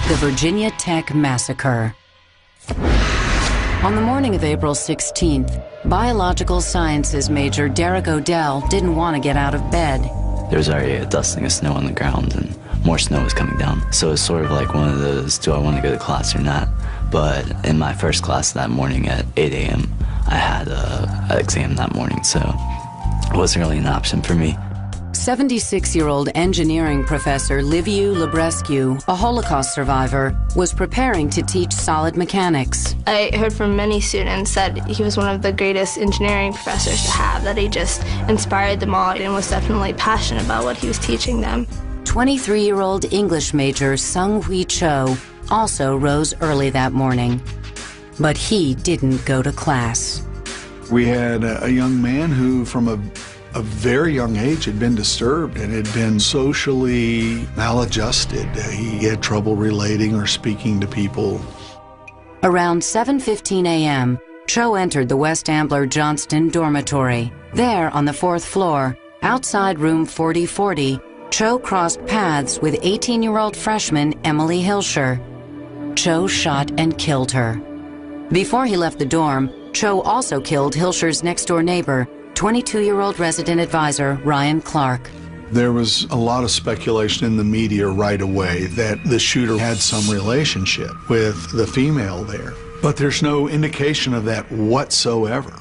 the Virginia Tech Massacre. On the morning of April 16th, biological sciences major Derek Odell didn't want to get out of bed. There was already a dusting of snow on the ground and more snow was coming down. So it's sort of like one of those, do I want to go to class or not? But in my first class that morning at 8 a.m., I had an exam that morning, so it wasn't really an option for me. 76-year-old engineering professor Liviu Librescu, a Holocaust survivor, was preparing to teach solid mechanics. I heard from many students that he was one of the greatest engineering professors to have, that he just inspired them all and was definitely passionate about what he was teaching them. 23-year-old English major Sung Hui Cho also rose early that morning, but he didn't go to class. We had a young man who, from a very young age, had been disturbed and had been socially maladjusted. He had trouble relating or speaking to people. Around 7:15 a.m., Cho entered the West Ambler Johnston dormitory. There, on the 4th floor, outside room 4040, Cho crossed paths with 18-year-old freshman Emily Hilscher. Cho shot and killed her. Before he left the dorm, Cho also killed Hilscher's next-door neighbor, 22-year-old resident advisor Ryan Clark. There was a lot of speculation in the media right away that the shooter had some relationship with the female there, but there's no indication of that whatsoever.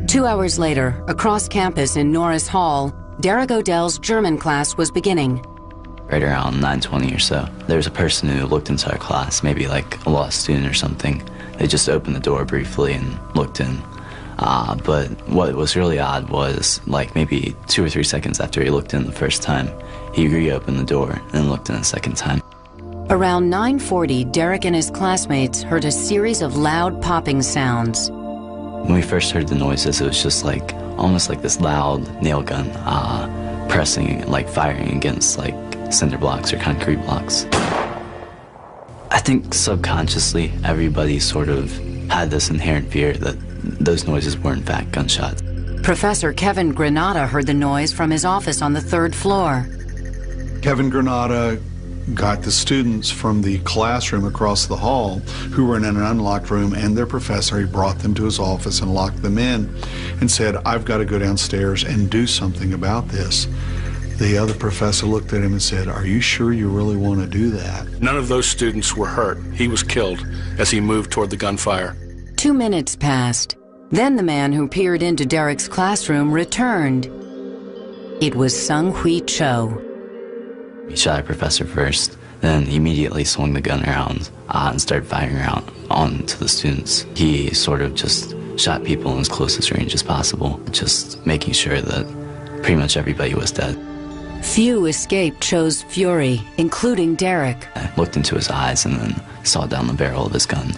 2 hours later, across campus in Norris Hall, Derek Odell's German class was beginning. Right around 9:20 or so, there was a person who looked into our class, maybe like a law student or something. They just opened the door briefly and looked in. But what was really odd was, like maybe 2 or 3 seconds after he looked in the first time, he reopened the door and looked in a second time. Around 9:40, Derek and his classmates heard a series of loud popping sounds. When we first heard the noises, it was just like, almost like this loud nail gun pressing, like firing against like cinder blocks or concrete blocks. I think subconsciously, everybody sort of had this inherent fear that those noises were in fact gunshots. Professor Kevin Granata heard the noise from his office on the 3rd floor. Kevin Granata got the students from the classroom across the hall who were in an unlocked room and their professor. He brought them to his office and locked them in and said, I've got to go downstairs and do something about this. The other professor looked at him and said, are you sure you really want to do that? None of those students were hurt. He was killed as he moved toward the gunfire. 2 minutes passed. Then the man who peered into Derek's classroom returned. It was Sung Hui Cho. He shot our professor first, then he immediately swung the gun around and started firing out onto the students. He sort of just shot people in as closest range as possible, just making sure that pretty much everybody was dead. Few escaped Cho's fury, including Derek. I looked into his eyes and then saw down the barrel of his gun.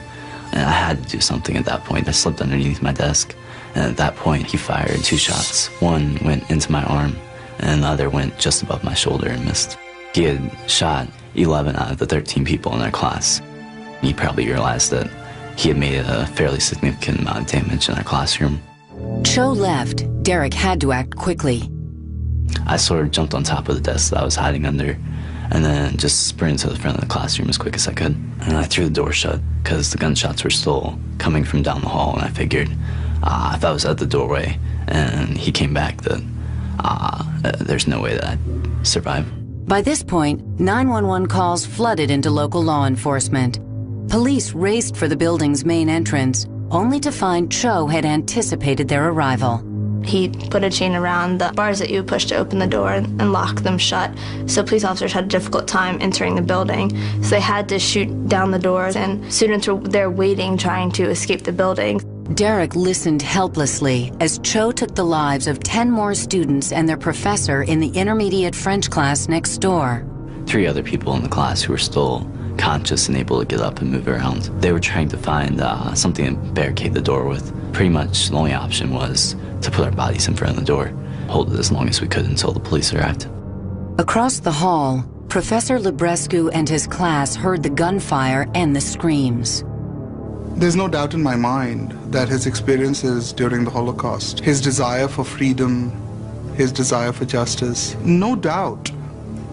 And I had to do something at that point. I slipped underneath my desk, and at that point he fired 2 shots. One went into my arm, and the other went just above my shoulder and missed. He had shot 11 out of the 13 people in our class. He probably realized that he had made a fairly significant amount of damage in our classroom. Cho left. Derek had to act quickly. I sort of jumped on top of the desk that I was hiding under and then just sprinted to the front of the classroom as quick as I could. And I threw the door shut because the gunshots were still coming from down the hall, and I figured if I was at the doorway and he came back that there's no way that I'd survive. By this point, 911 calls flooded into local law enforcement. Police raced for the building's main entrance, only to find Cho had anticipated their arrival. He put a chain around the bars that you would push to open the door and lock them shut. So police officers had a difficult time entering the building. So they had to shoot down the doors, and students were there waiting, trying to escape the building. Derek listened helplessly as Cho took the lives of 10 more students and their professor in the intermediate French class next door. 3 other people in the class who were still conscious and able to get up and move around. They were trying to find something to barricade the door with. Pretty much the only option was to put our bodies in front of the door, hold it as long as we could until the police arrived. Across the hall, Professor Librescu and his class heard the gunfire and the screams. There's no doubt in my mind that his experiences during the Holocaust, his desire for freedom, his desire for justice, no doubt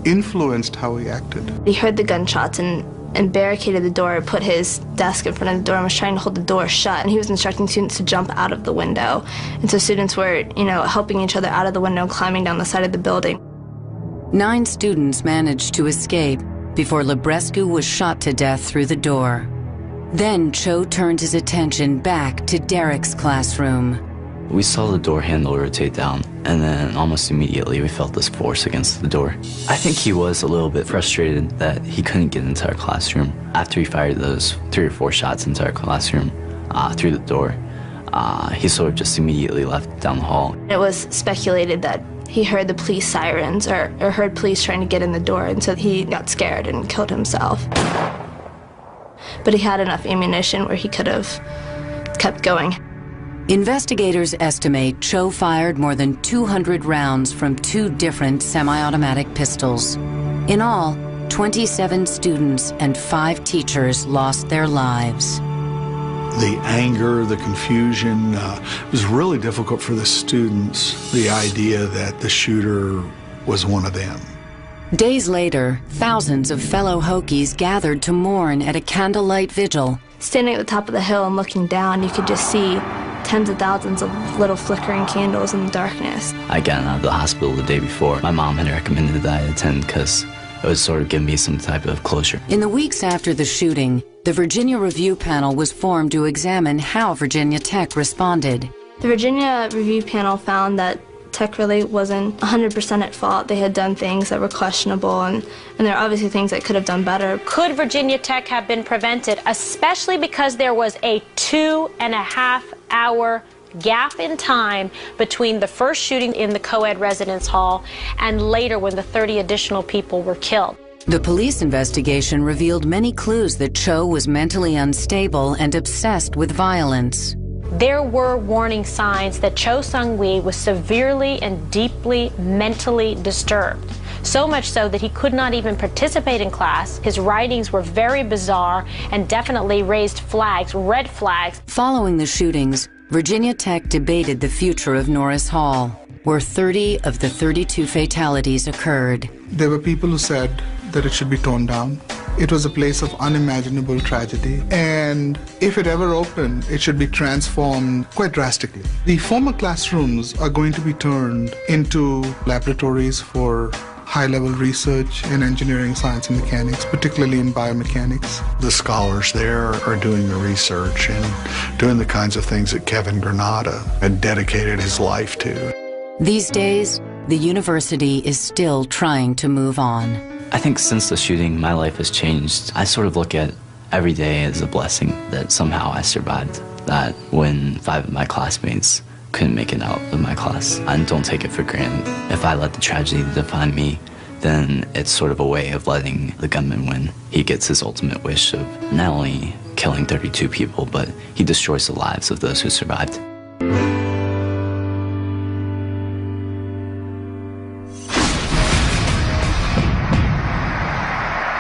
influenced how he acted. He heard the gunshots and barricaded the door, put his desk in front of the door and was trying to hold the door shut, and he was instructing students to jump out of the window. And so students were, helping each other out of the window, climbing down the side of the building. 9 students managed to escape before Librescu was shot to death through the door. Then Cho turned his attention back to Derek's classroom. We saw the door handle rotate down, and then almost immediately we felt this force against the door. I think he was a little bit frustrated that he couldn't get into our classroom. After he fired those 3 or 4 shots into our classroom through the door, he sort of just immediately left down the hall. It was speculated that he heard the police sirens or heard police trying to get in the door, and so he got scared and killed himself. But he had enough ammunition where he could have kept going. Investigators estimate Cho fired more than 200 rounds from 2 different semi-automatic pistols. In all, 27 students and 5 teachers lost their lives. The anger, the confusion, it was really difficult for the students, the idea that the shooter was one of them. Days later, thousands of fellow Hokies gathered to mourn at a candlelight vigil. Standing at the top of the hill and looking down, you could just see tens of thousands of little flickering candles in the darkness. I got out of the hospital the day before. My mom had recommended that I attend because it would sort of give me some type of closure. In the weeks after the shooting, the Virginia Review Panel was formed to examine how Virginia Tech responded. The Virginia Review Panel found that Tech really wasn't 100% at fault. They had done things that were questionable, and there are obviously things that could have done better. Could Virginia Tech have been prevented, especially because there was a 2.5-hour gap in time between the first shooting in the co-ed residence hall and later when the 30 additional people were killed? The police investigation revealed many clues that Cho was mentally unstable and obsessed with violence. There were warning signs that Cho Seung-hui was severely and deeply mentally disturbed. So much so that he could not even participate in class. His writings were very bizarre and definitely raised flags, red flags. Following the shootings, Virginia Tech debated the future of Norris Hall, where 30 of the 32 fatalities occurred. There were people who said that it should be torn down. It was a place of unimaginable tragedy, and if it ever opened, it should be transformed quite drastically. The former classrooms are going to be turned into laboratories for high-level research in engineering, science, and mechanics, particularly in biomechanics. The scholars there are doing the research and doing the kinds of things that Kevin Granada had dedicated his life to. These days, the university is still trying to move on. I think since the shooting, my life has changed. I sort of look at every day as a blessing that somehow I survived. That when 5 of my classmates couldn't make it out of my class, I don't take it for granted. If I let the tragedy define me, then it's sort of a way of letting the gunman win. He gets his ultimate wish of not only killing 32 people, but he destroys the lives of those who survived.